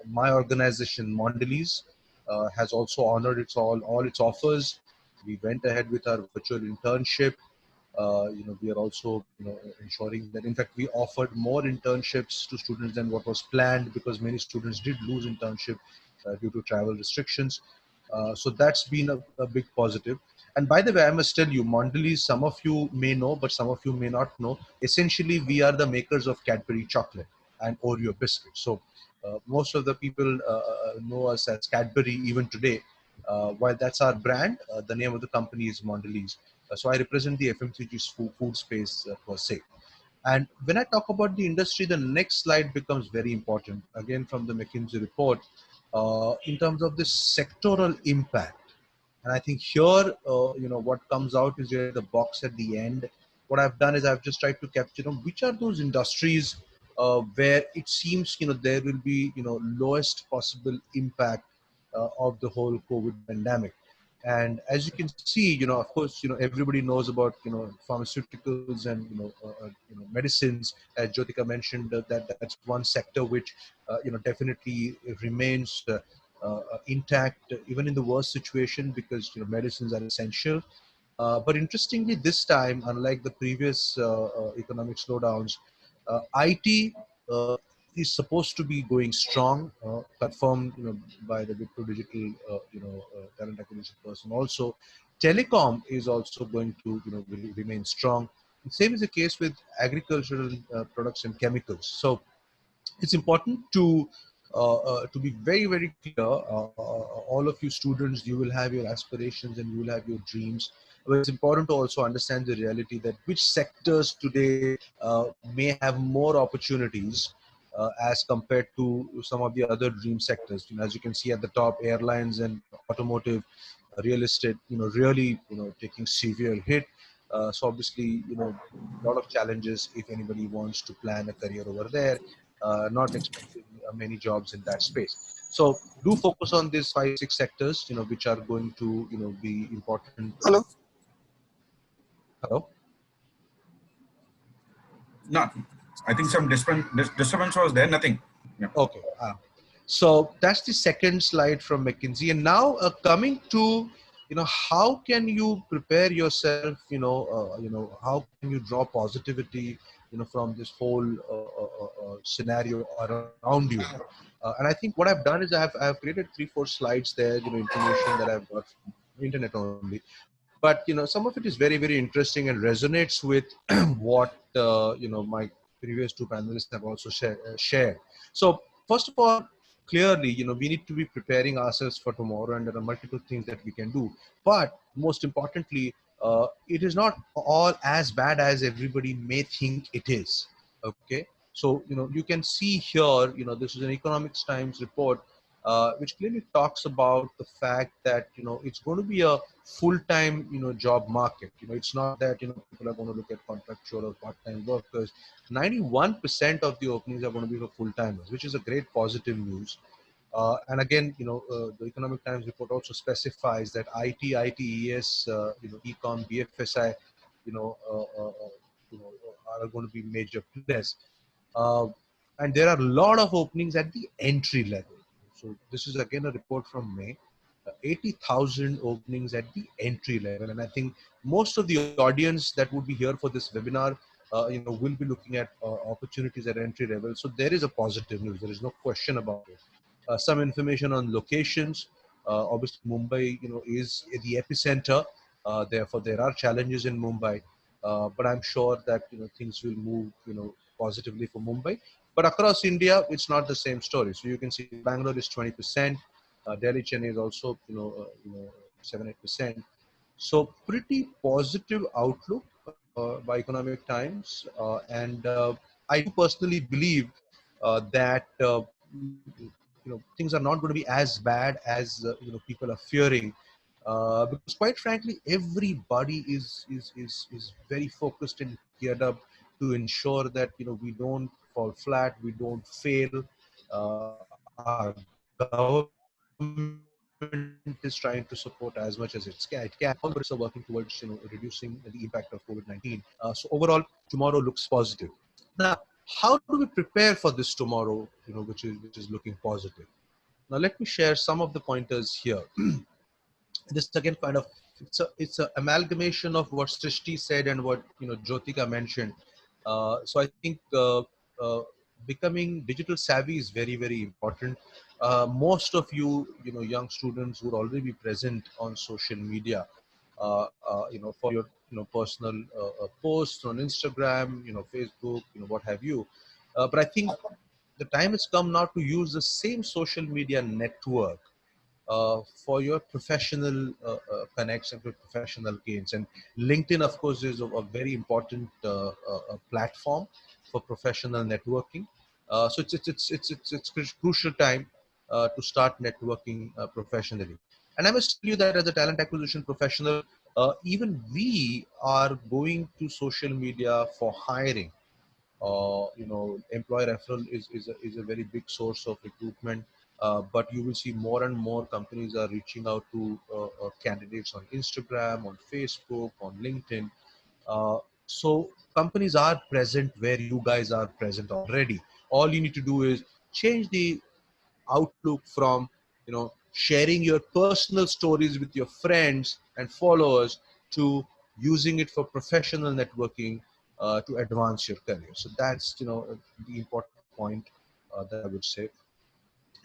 My organization, Mondelez, has also honored all its offers. We went ahead with our virtual internship. We are also ensuring that, in fact, we offered more internships to students than what was planned, because many students did lose internship due to travel restrictions. So that's been a big positive. And by the way, I must tell you, Mondelez, some of you may know, but some of you may not know. Essentially, we are the makers of Cadbury chocolate and Oreo biscuits. So most of the people know us as Cadbury even today. While that's our brand, the name of the company is Mondelez. So I represent the FMCG food space per se. And when I talk about the industry, the next slide becomes very important. Again, from the McKinsey report, in terms of the sectoral impact. And I think here, what comes out is here the box at the end. What I've done is I've just tried to capture, which are those industries where it seems, there will be, lowest possible impact of the whole COVID pandemic. And as you can see, of course, everybody knows about, pharmaceuticals and, medicines. As Jyotika mentioned, that's one sector which, definitely remains intact even in the worst situation, because medicines are essential. But interestingly, this time, unlike the previous economic slowdowns, IT is supposed to be going strong, confirmed by the Wipro Digital talent acquisition person. Also, telecom is also going to remain strong. The same is the case with agricultural products and chemicals. So it's important to be very, very clear. All of you students, you will have your aspirations and you will have your dreams. But it's important to also understand the reality that which sectors today may have more opportunities as compared to some of the other dream sectors. As you can see at the top, airlines and automotive, real estate, really, taking severe hit. So obviously, a lot of challenges if anybody wants to plan a career over there. Not expecting many jobs in that space. So do focus on these 5-6 sectors, which are going to, be important. Hello. Hello. No, I think some disturbance was there. Nothing. Yeah. Okay. So that's the second slide from McKinsey. And now coming to, how can you prepare yourself? How can you draw positivity, from this whole scenario around you? And I think what I've done is I've created 3-4 slides there, information that I've got from the internet only. But some of it is very, very interesting and resonates with what my previous two panelists have also shared. So first of all, clearly, we need to be preparing ourselves for tomorrow, and there are multiple things that we can do. But most importantly, it is not all as bad as everybody may think it is. Okay, so you can see here, this is an Economics Times report, which clearly talks about the fact that it's going to be a full-time job market. It's not that people are going to look at contractual or part-time workers. 91% of the openings are going to be for full-timers, which is a great positive news. And again, the Economic Times report also specifies that IT, ITES, Econ, BFSI, are going to be major players. And there are a lot of openings at the entry level. So this is again a report from May. 80,000 openings at the entry level, and I think most of the audience that would be here for this webinar, will be looking at opportunities at entry level. So there is a positive news. There is no question about it. Some information on locations. Obviously, Mumbai, is the epicenter. Therefore, there are challenges in Mumbai, but I'm sure that things will move, positively for Mumbai. But across India, it's not the same story. So you can see Bangalore is 20%. Delhi, Chennai is also 7-8%. So pretty positive outlook by Economic Times, and I do personally believe that things are not going to be as bad as people are fearing, because quite frankly, everybody is very focused and geared up to ensure that we don't fall flat, we don't fail. Our government is trying to support as much as it can. All are working towards reducing the impact of COVID-19. So overall, tomorrow looks positive. Now, how do we prepare for this tomorrow, which is looking positive? Now let me share some of the pointers here. This again kind of, it's a amalgamation of what Srishti said and what Jyotika mentioned. So I think uh, becoming digital savvy is very, very important. Most of young students would already be present on social media, for your personal posts on Instagram, Facebook, what have you. But I think the time has come now to use the same social media network for your professional connection, for professional gains. And LinkedIn, of course, is a very important platform for professional networking. So it's crucial time to start networking professionally. And I must tell you that as a talent acquisition professional, even we are going to social media for hiring. Employer referral is a very big source of recruitment. But you will see more and more companies are reaching out to candidates on Instagram, on Facebook, on LinkedIn. So companies are present where you guys are present already. All you need to do is change the outlook from sharing your personal stories with your friends and followers to using it for professional networking to advance your career. So that's the important point that I would say.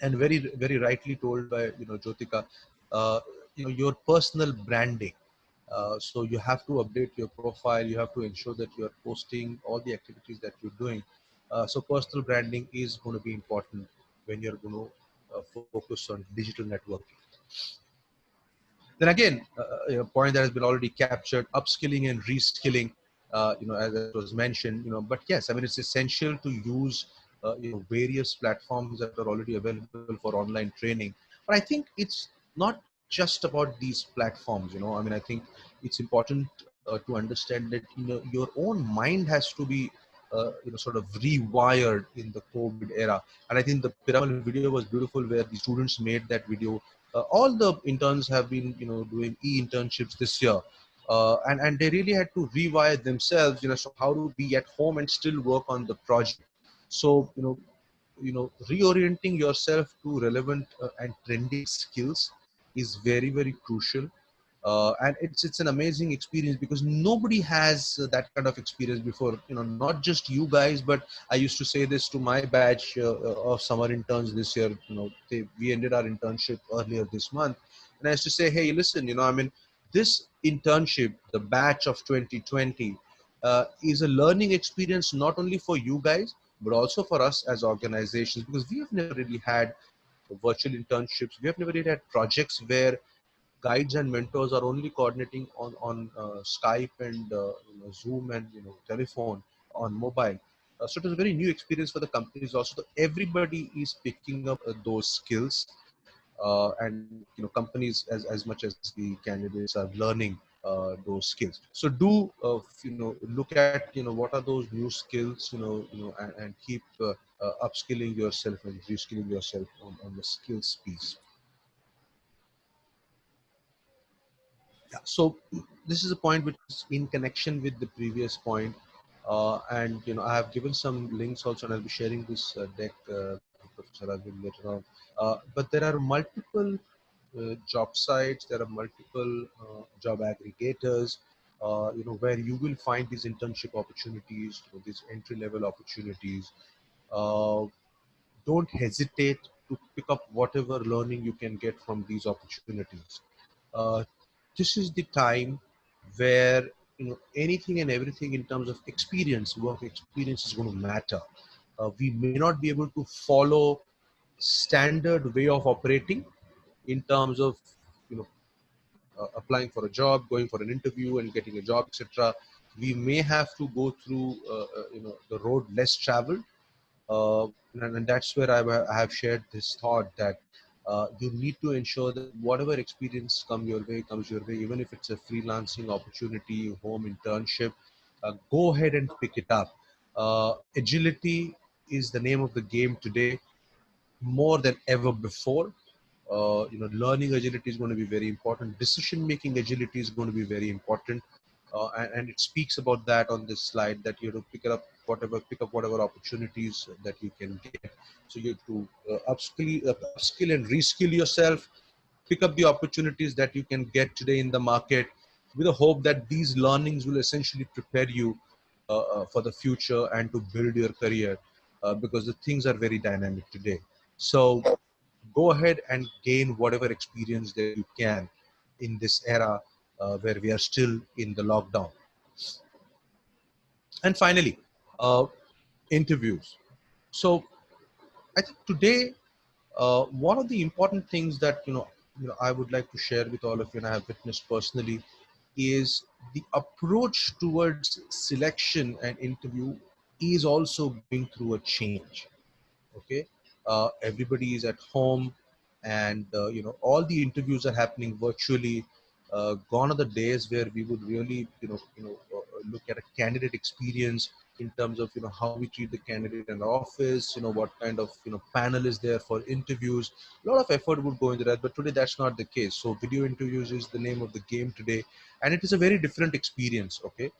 And very, very rightly told by Jyotika, uh, your personal branding. So you have to update your profile, you have to ensure that you are posting all the activities that you're doing. So personal branding is going to be important when you're going to focus on digital networking. Then again, a point that has been already captured: upskilling and reskilling. As it was mentioned, but yes, I mean, it's essential to use various platforms that are already available for online training. But I think it's not just about these platforms. I mean, I think it's important to understand that your own mind has to be sort of rewired in the COVID era. And I think the Piramal video was beautiful, where the students made that video. All the interns have been doing e-internships this year, and they really had to rewire themselves, so how to be at home and still work on the project. So reorienting yourself to relevant and trending skills is very, very crucial. And it's an amazing experience, because nobody has that kind of experience before. Not just you guys, but I used to say this to my batch of summer interns this year. We ended our internship earlier this month, and I used to say, hey, listen, I mean, this internship, the batch of 2020, is a learning experience not only for you guys but also for us as organizations, because we have never really had virtual internships. We have never really had projects where guides and mentors are only coordinating on Skype and Zoom and telephone on mobile. So it was a very new experience for the companies also. So everybody is picking up those skills, and companies as much as the candidates are learning those skills. So do look at what are those new skills, and keep upskilling yourself and reskilling yourself on the skills piece. Yeah, so this is a point which is in connection with the previous point, and I have given some links also, and I'll be sharing this deck, Professor Arvind, later on. But there are multiple job sites, there are multiple job aggregators, where you will find these internship opportunities, these entry-level opportunities. Uh, don't hesitate to pick up whatever learning you can get from these opportunities. Uh, this is the time where anything and everything in terms of experience, work experience, is going to matter. We may not be able to follow standard way of operating in terms of applying for a job, going for an interview and getting a job, etc. We may have to go through the road less traveled, and that's where I have shared this thought that you need to ensure that whatever experience comes your way, even if it's a freelancing opportunity, home internship, go ahead and pick it up. Agility is the name of the game today, more than ever before. Learning agility is going to be very important. Decision making agility is going to be very important, and it speaks about that on this slide, that you have to pick it up pick up whatever opportunities that you can get. So you have to upskill and reskill yourself, pick up the opportunities that you can get today in the market, with the hope that these learnings will essentially prepare you for the future and to build your career, because the things are very dynamic today. So go ahead and gain whatever experience that you can in this era where we are still in the lockdown. And finally, interviews. So I think today, one of the important things that I would like to share with all of you, and I have witnessed personally, is the approach towards selection and interview is also going through a change. Okay, everybody is at home, and all the interviews are happening virtually. Gone are the days where we would really look at a candidate experience in terms of how we treat the candidate in the office, what kind of panel is there for interviews. A lot of effort would go into that, but today that's not the case. So video interviews is the name of the game today, and it is a very different experience. Okay,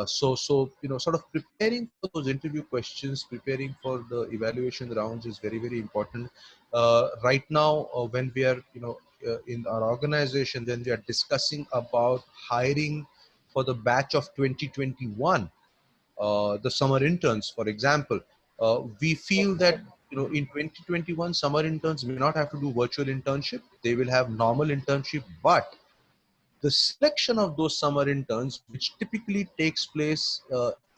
so sort of preparing for those interview questions, preparing for the evaluation rounds is very, very important. Right now, when we are in our organization, when we are discussing about hiring for the batch of 2021, the summer interns, for example, we feel that in 2021 summer interns may not have to do virtual internship. They will have normal internship, but the selection of those summer interns, which typically takes place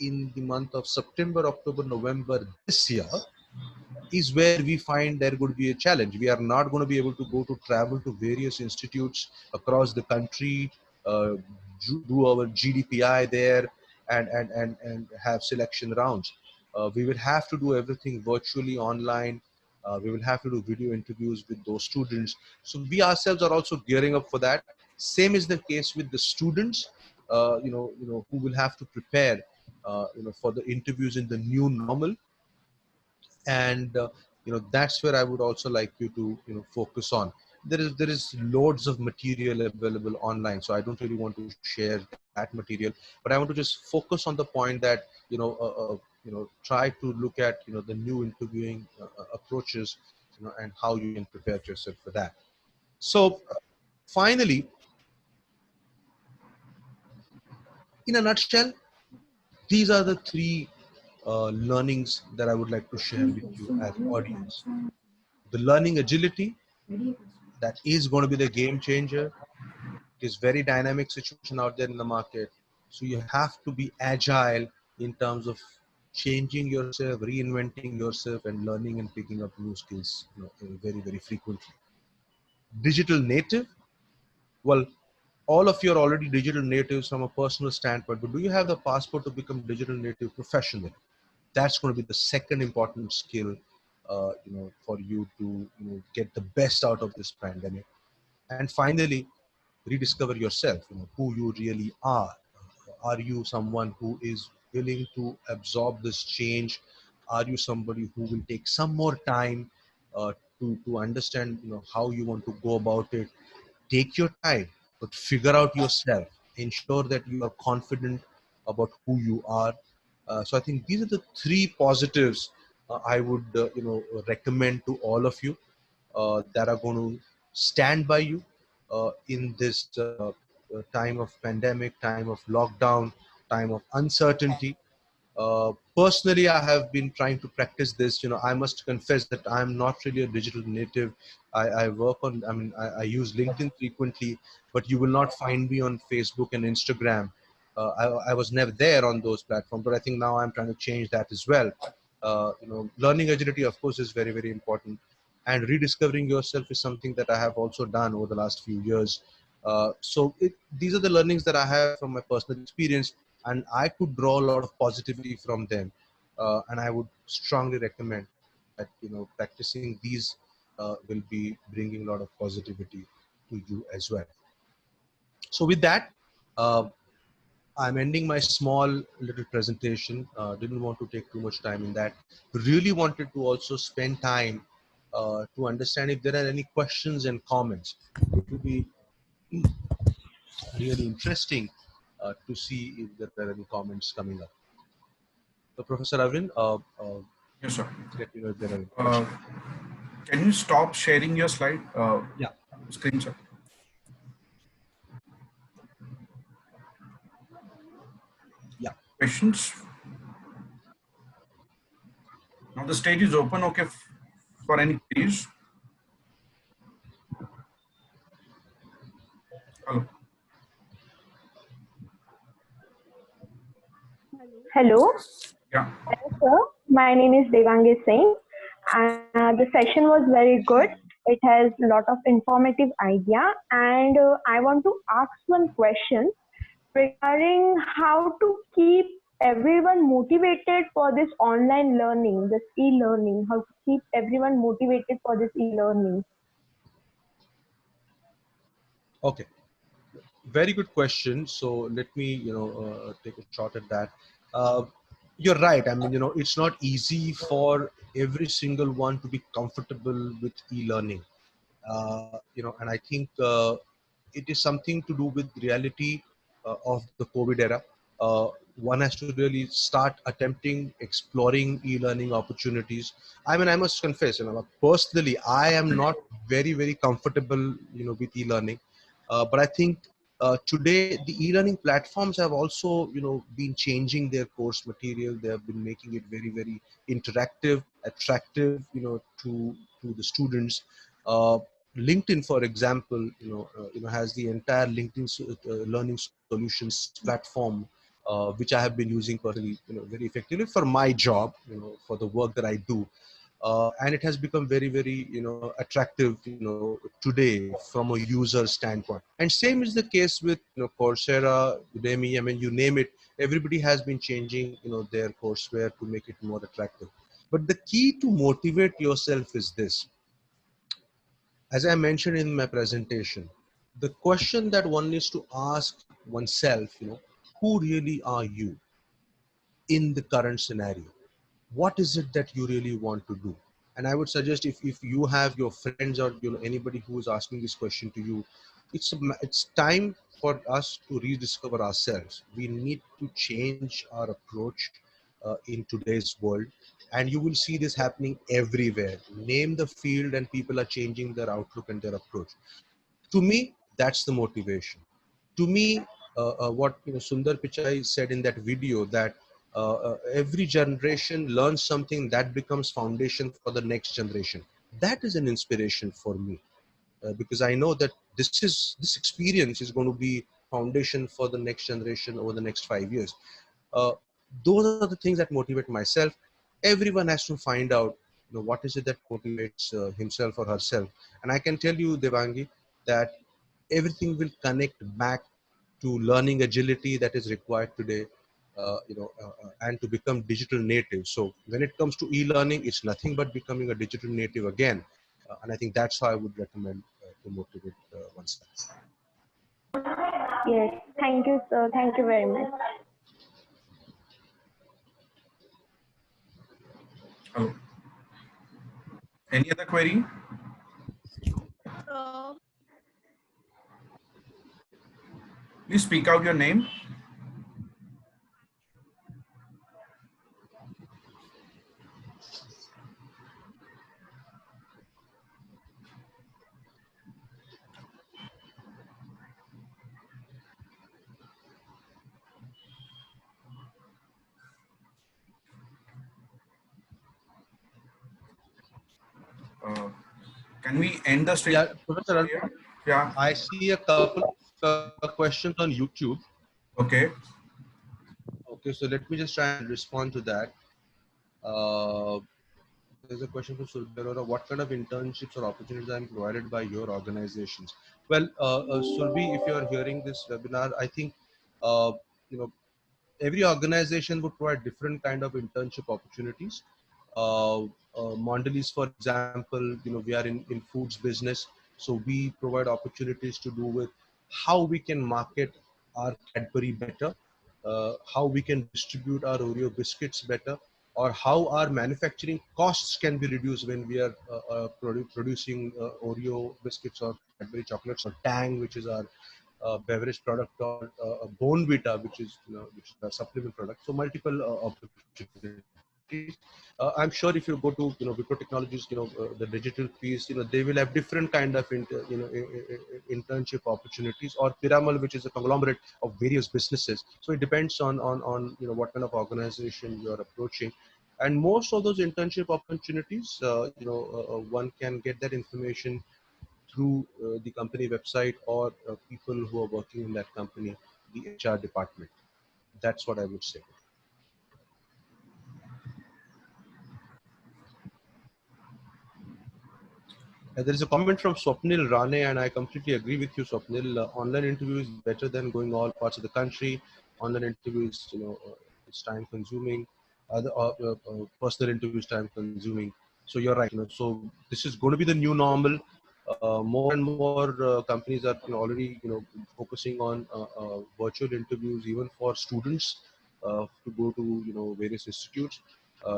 in the month of September, October, November this year, is where we find there would be a challenge. We are not going to be able to go to travel to various institutes across the country, uh, do our GDPI there, and have selection rounds. We will have to do everything virtually online. We will have to do video interviews with those students. So we ourselves are also gearing up for that. Same is the case with the students, who will have to prepare, for the interviews in the new normal. And that's where I would also like you to focus on. There is loads of material available online, so I don't really want to share that material, but I want to just focus on the point that try to look at the new interviewing approaches, and how you can prepare yourself for that. So finally, in a nutshell, these are the three learnings that I would like to share with you as audience. The learning agility, that is going to be the game changer. It is very dynamic situation out there in the market. So you have to be agile in terms of changing yourself, reinventing yourself, and learning and picking up new skills very, very frequently. Digital native, well, all of you are already digital natives from a personal standpoint, but do you have the passport to become digital native professionally? That's going to be the second important skill, for you to get the best out of this pandemic. And finally, rediscover yourself, who you really are. Are you someone who is willing to absorb this change? Are you somebody who will take some more time to understand how you want to go about it? Take your time, but figure out yourself. Ensure that you are confident about who you are. So I think these are the three positives I would recommend to all of you, that are going to stand by you in this time of pandemic, time of lockdown, time of uncertainty. Personally, I have been trying to practice this. I must confess that I'm not really a digital native. I work on, I use LinkedIn frequently, but you will not find me on Facebook and Instagram. I was never there on those platforms, but I think now I'm trying to change that as well. Learning agility, of course, is very, very important. And rediscovering yourself is something that I have also done over the last few years. These are the learnings that I have from my personal experience, and I could draw a lot of positivity from them. And I would strongly recommend that practicing these will be bringing a lot of positivity to you as well. So with that, I'm ending my small little presentation. Didn't want to take too much time in that. Really wanted to also spend time to understand if there are any questions and comments. It would be really interesting to see if there are any comments coming up. Professor Arvind, Yes, sir. let me know if there are any Uh, questions. can you stop sharing your slide Yeah. screen, sir? Yeah. Questions? Now the stage is open. Okay, for any queries. Hello. Hello. Yeah. Hello, sir. My name is Devangi Singh. The session was very good. It has a lot of informative idea, and I want to ask one question regarding how to keep everyone motivated for this online learning, this e-learning. How to keep everyone motivated for this e-learning. Okay. Very good question. So let me, take a shot at that. You're right. I mean, it's not easy for every single one to be comfortable with e-learning. And I think it is something to do with reality of the COVID era. Uh, One has to really start attempting exploring e-learning opportunities. I mean, I must confess, personally, I am not very, very comfortable, with e-learning. But I think today the e-learning platforms have also, been changing their course material. They have been making it very, very interactive, attractive, to the students. LinkedIn, for example, has the entire LinkedIn learning solutions platform, which I have been using personally, very effectively for my job, for the work that I do. And it has become very, very, attractive, today from a user standpoint. And same is the case with, Coursera, Udemy. I mean, you name it. Everybody has been changing, their courseware to make it more attractive. But the key to motivate yourself is this. As I mentioned in my presentation, the question that one needs to ask oneself, who really are you in the current scenario? What is it that you really want to do? And I would suggest if you have your friends or anybody who is asking this question to you, it's time for us to rediscover ourselves. We need to change our approach in today's world, and you will see this happening everywhere. Name the field and people are changing their outlook and their approach. To me, that's the motivation. To me, what Sundar Pichai said in that video, that every generation learns something that becomes foundation for the next generation. That is an inspiration for me, because I know that this experience is going to be foundation for the next generation over the next 5 years. Uh, those are the things that motivate myself. Everyone has to find out, what is it that motivates himself or herself. And I can tell you, Devangi, that everything will connect back to learning agility that is required today, and to become digital native. So when it comes to e-learning, it's nothing but becoming a digital native again. And I think that's how I would recommend to motivate oneself. Yes. Thank you, sir. Thank you very much. Hello. Any other query? Please speak out your name. Can we end the stream? Yeah, Professor, Yeah. I see a couple of questions on YouTube. Okay. Okay, so let me just try and respond to that. There's a question from Surbhi. What kind of internships or opportunities are provided by your organizations? Well, Surbhi, if you are hearing this webinar, I think uh, you know every organization would provide different kind of internship opportunities. Mondelez, for example, we are in foods business, so we provide opportunities to do with how we can market our Cadbury better, how we can distribute our Oreo biscuits better, or how our manufacturing costs can be reduced when we are producing Oreo biscuits or Cadbury chocolates or Tang, which is our beverage product called Bonvita, which is a supplement product. So multiple opportunities. I'm sure if you go to Wipro Technologies, the digital piece, they will have different kind of internship opportunities, or Piramal, which is a conglomerate of various businesses. So it depends on what kind of organization you are approaching. And most of those internship opportunities, one can get that information through the company website or people who are working in that company, the HR department. That's what I would say. There is a comment from Swapnil Rane, and I completely agree with you, Swapnil. Online interview is better than going all parts of the country. Online interview is, it's time consuming. Personal interview is time consuming. So you're right. So this is going to be the new normal. More and more companies are already focusing on virtual interviews, even for students to go to various institutes.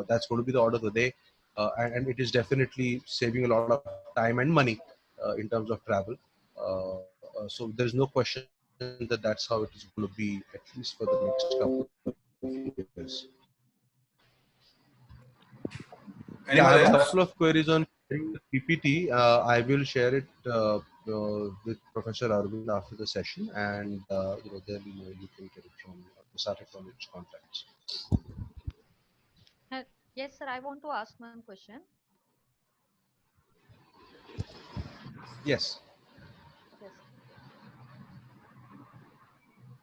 That's going to be the order of the day. And it is definitely saving a lot of time and money in terms of travel. So there's no question that that's how it is going to be, at least for the next couple of years. Anyone I have a else? couple of queries on PPT. I will share it with Professor Arvind after the session, and then you can get it from the Sartek College contacts. Yes, sir. I want to ask one question. Yes. Yes.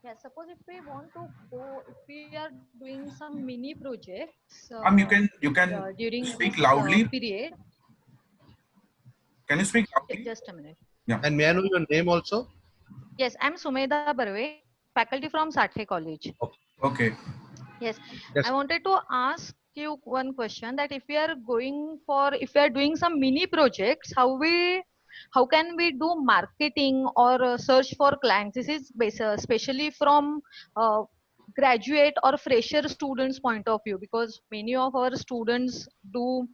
Yeah. Suppose if we want to go, if we are doing some mini projects You can during speak this loudly. period. Can you speak loudly? Just a minute. Yeah. And may I know your name also? Yes, I'm Sumedha Barve, faculty from Sathe College. Okay. Yes. Yes. I wanted to ask you one question, that if we are doing some mini projects, how can we do marketing or search for clients? This is especially from graduate or fresher students point of view, because many of our students do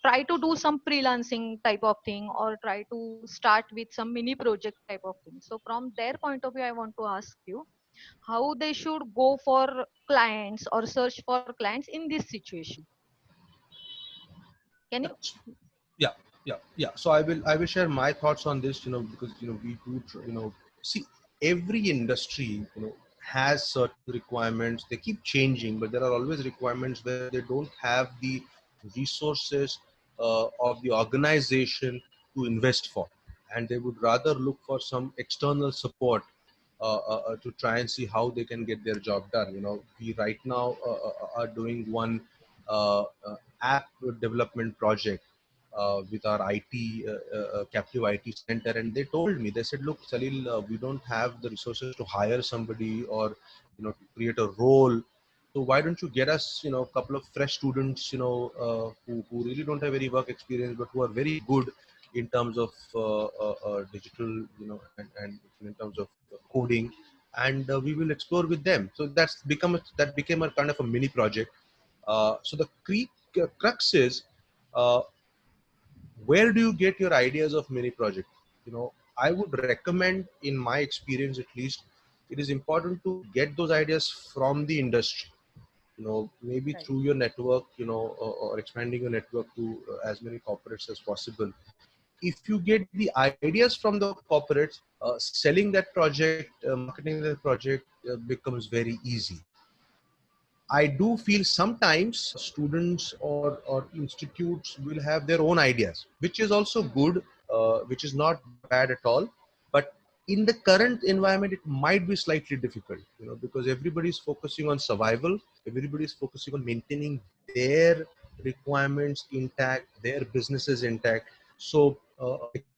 try to do some freelancing type of thing, or try to start with some mini project type of thing. So from their point of view, I want to ask you how they should go for clients or search for clients in this situation. Can you? Yeah. So I will share my thoughts on this, because we do see every industry has certain requirements. They keep changing, but there are always requirements where they don't have the resources of the organization to invest for, and they would rather look for some external support to try and see how they can get their job done. We right now are doing one app development project with our IT captive IT center, and they told me, they said, look, Salil, we don't have the resources to hire somebody or to create a role. So why don't you get us a couple of fresh students who really don't have any work experience but who are very good in terms of digital and in terms of coding, and we will explore with them. So that became a kind of a mini project. So the crux is, where do you get your ideas of mini project? I would recommend, in my experience at least, it is important to get those ideas from the industry. Maybe through your network, or expanding your network to as many corporates as possible. If you get the ideas from the corporates, selling that project, marketing that project becomes very easy. I do feel sometimes students or institutes will have their own ideas, which is also good, which is not bad at all. But in the current environment, it might be slightly difficult, because everybody is focusing on survival. Everybody is focusing on maintaining their requirements intact, their businesses intact. So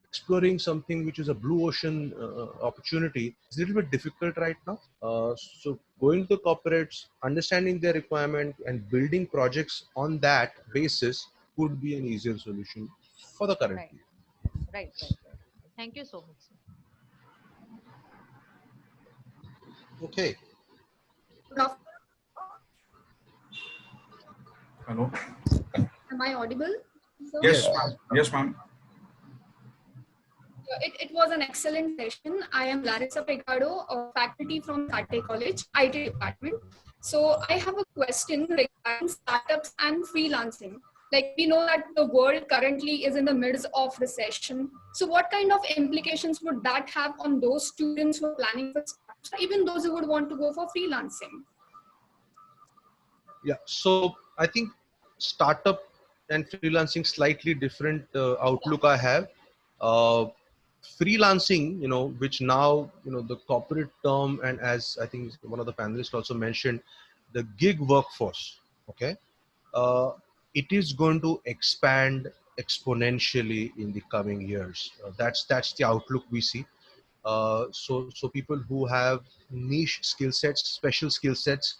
exploring something which is a blue ocean opportunity is a little bit difficult right now. So going to corporates, understanding their requirement and building projects on that basis could be an easier solution for the current year. Right. Thank you so much, sir. Okay. Hello. Am I audible? Sir? Yes, ma'am. Yes, ma'am. It was an excellent session. I am Larissa Pegado, a faculty from Sate College, IT department. So I have a question regarding startups and freelancing. Like we know that the world currently is in the midst of recession. So what kind of implications would that have on those students who are planning for startups, or even those who would want to go for freelancing? Yeah, so I think startup and freelancing slightly different outlook I have. Freelancing, which now, the corporate term, and as I think one of the panelists also mentioned, the gig workforce, okay? It is going to expand exponentially in the coming years. That's the outlook we see. So people who have niche skill sets, special skill sets,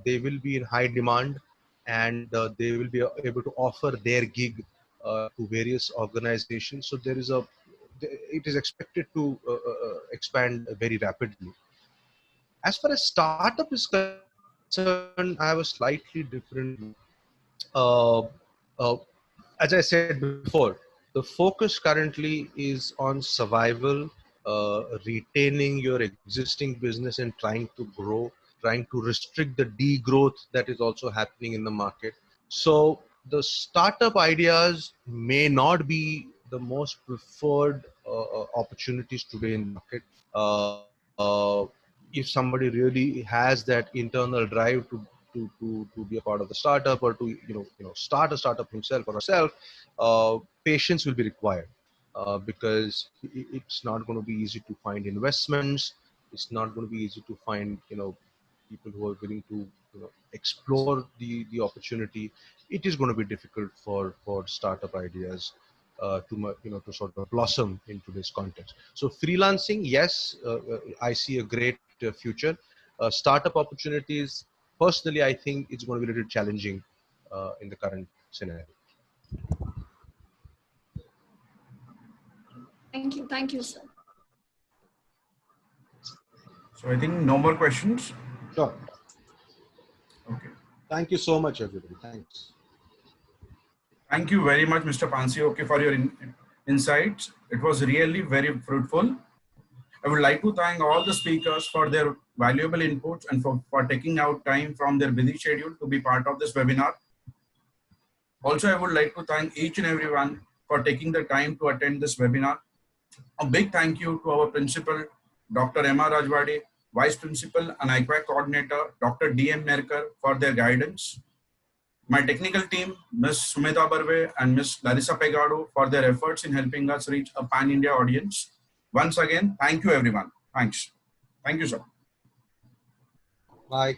they will be in high demand, and they will be able to offer their gig to various organizations. So it is expected to expand very rapidly. As far as startup is concerned, I have a slightly different view. Uh, uh, as I said before, the focus currently is on survival, retaining your existing business and trying to grow, trying to restrict the degrowth that is also happening in the market. So the startup ideas may not be the most preferred opportunities today in the market. If somebody really has that internal drive to be a part of the startup, or to start a startup himself or herself, patience will be required, because it's not going to be easy to find investments. It's not going to be easy to find people who are willing to explore the opportunity. It is going to be difficult for startup ideas to sort of blossom into this context. So freelancing, yes, I see a great future. Startup opportunities, personally, I think it's going to be a little challenging in the current scenario. Thank you, sir. So I think no more questions. Sure. Okay. Thank you so much, everybody. Thanks. Thank you very much, Mr. Pansioke, for your insights. It was really very fruitful. I would like to thank all the speakers for their valuable inputs and for taking out time from their busy schedule to be part of this webinar. Also, I would like to thank each and everyone for taking the time to attend this webinar. A big thank you to our principal, Dr. M.R. Rajwade, Vice Principal and IQAC Coordinator, Dr. D.M. Merkar, for their guidance. My technical team, Ms. Sumita Barve and Ms. Larissa Pegado, for their efforts in helping us reach a pan-India audience. Once again, thank you everyone. Thanks. Thank you, sir. Bye.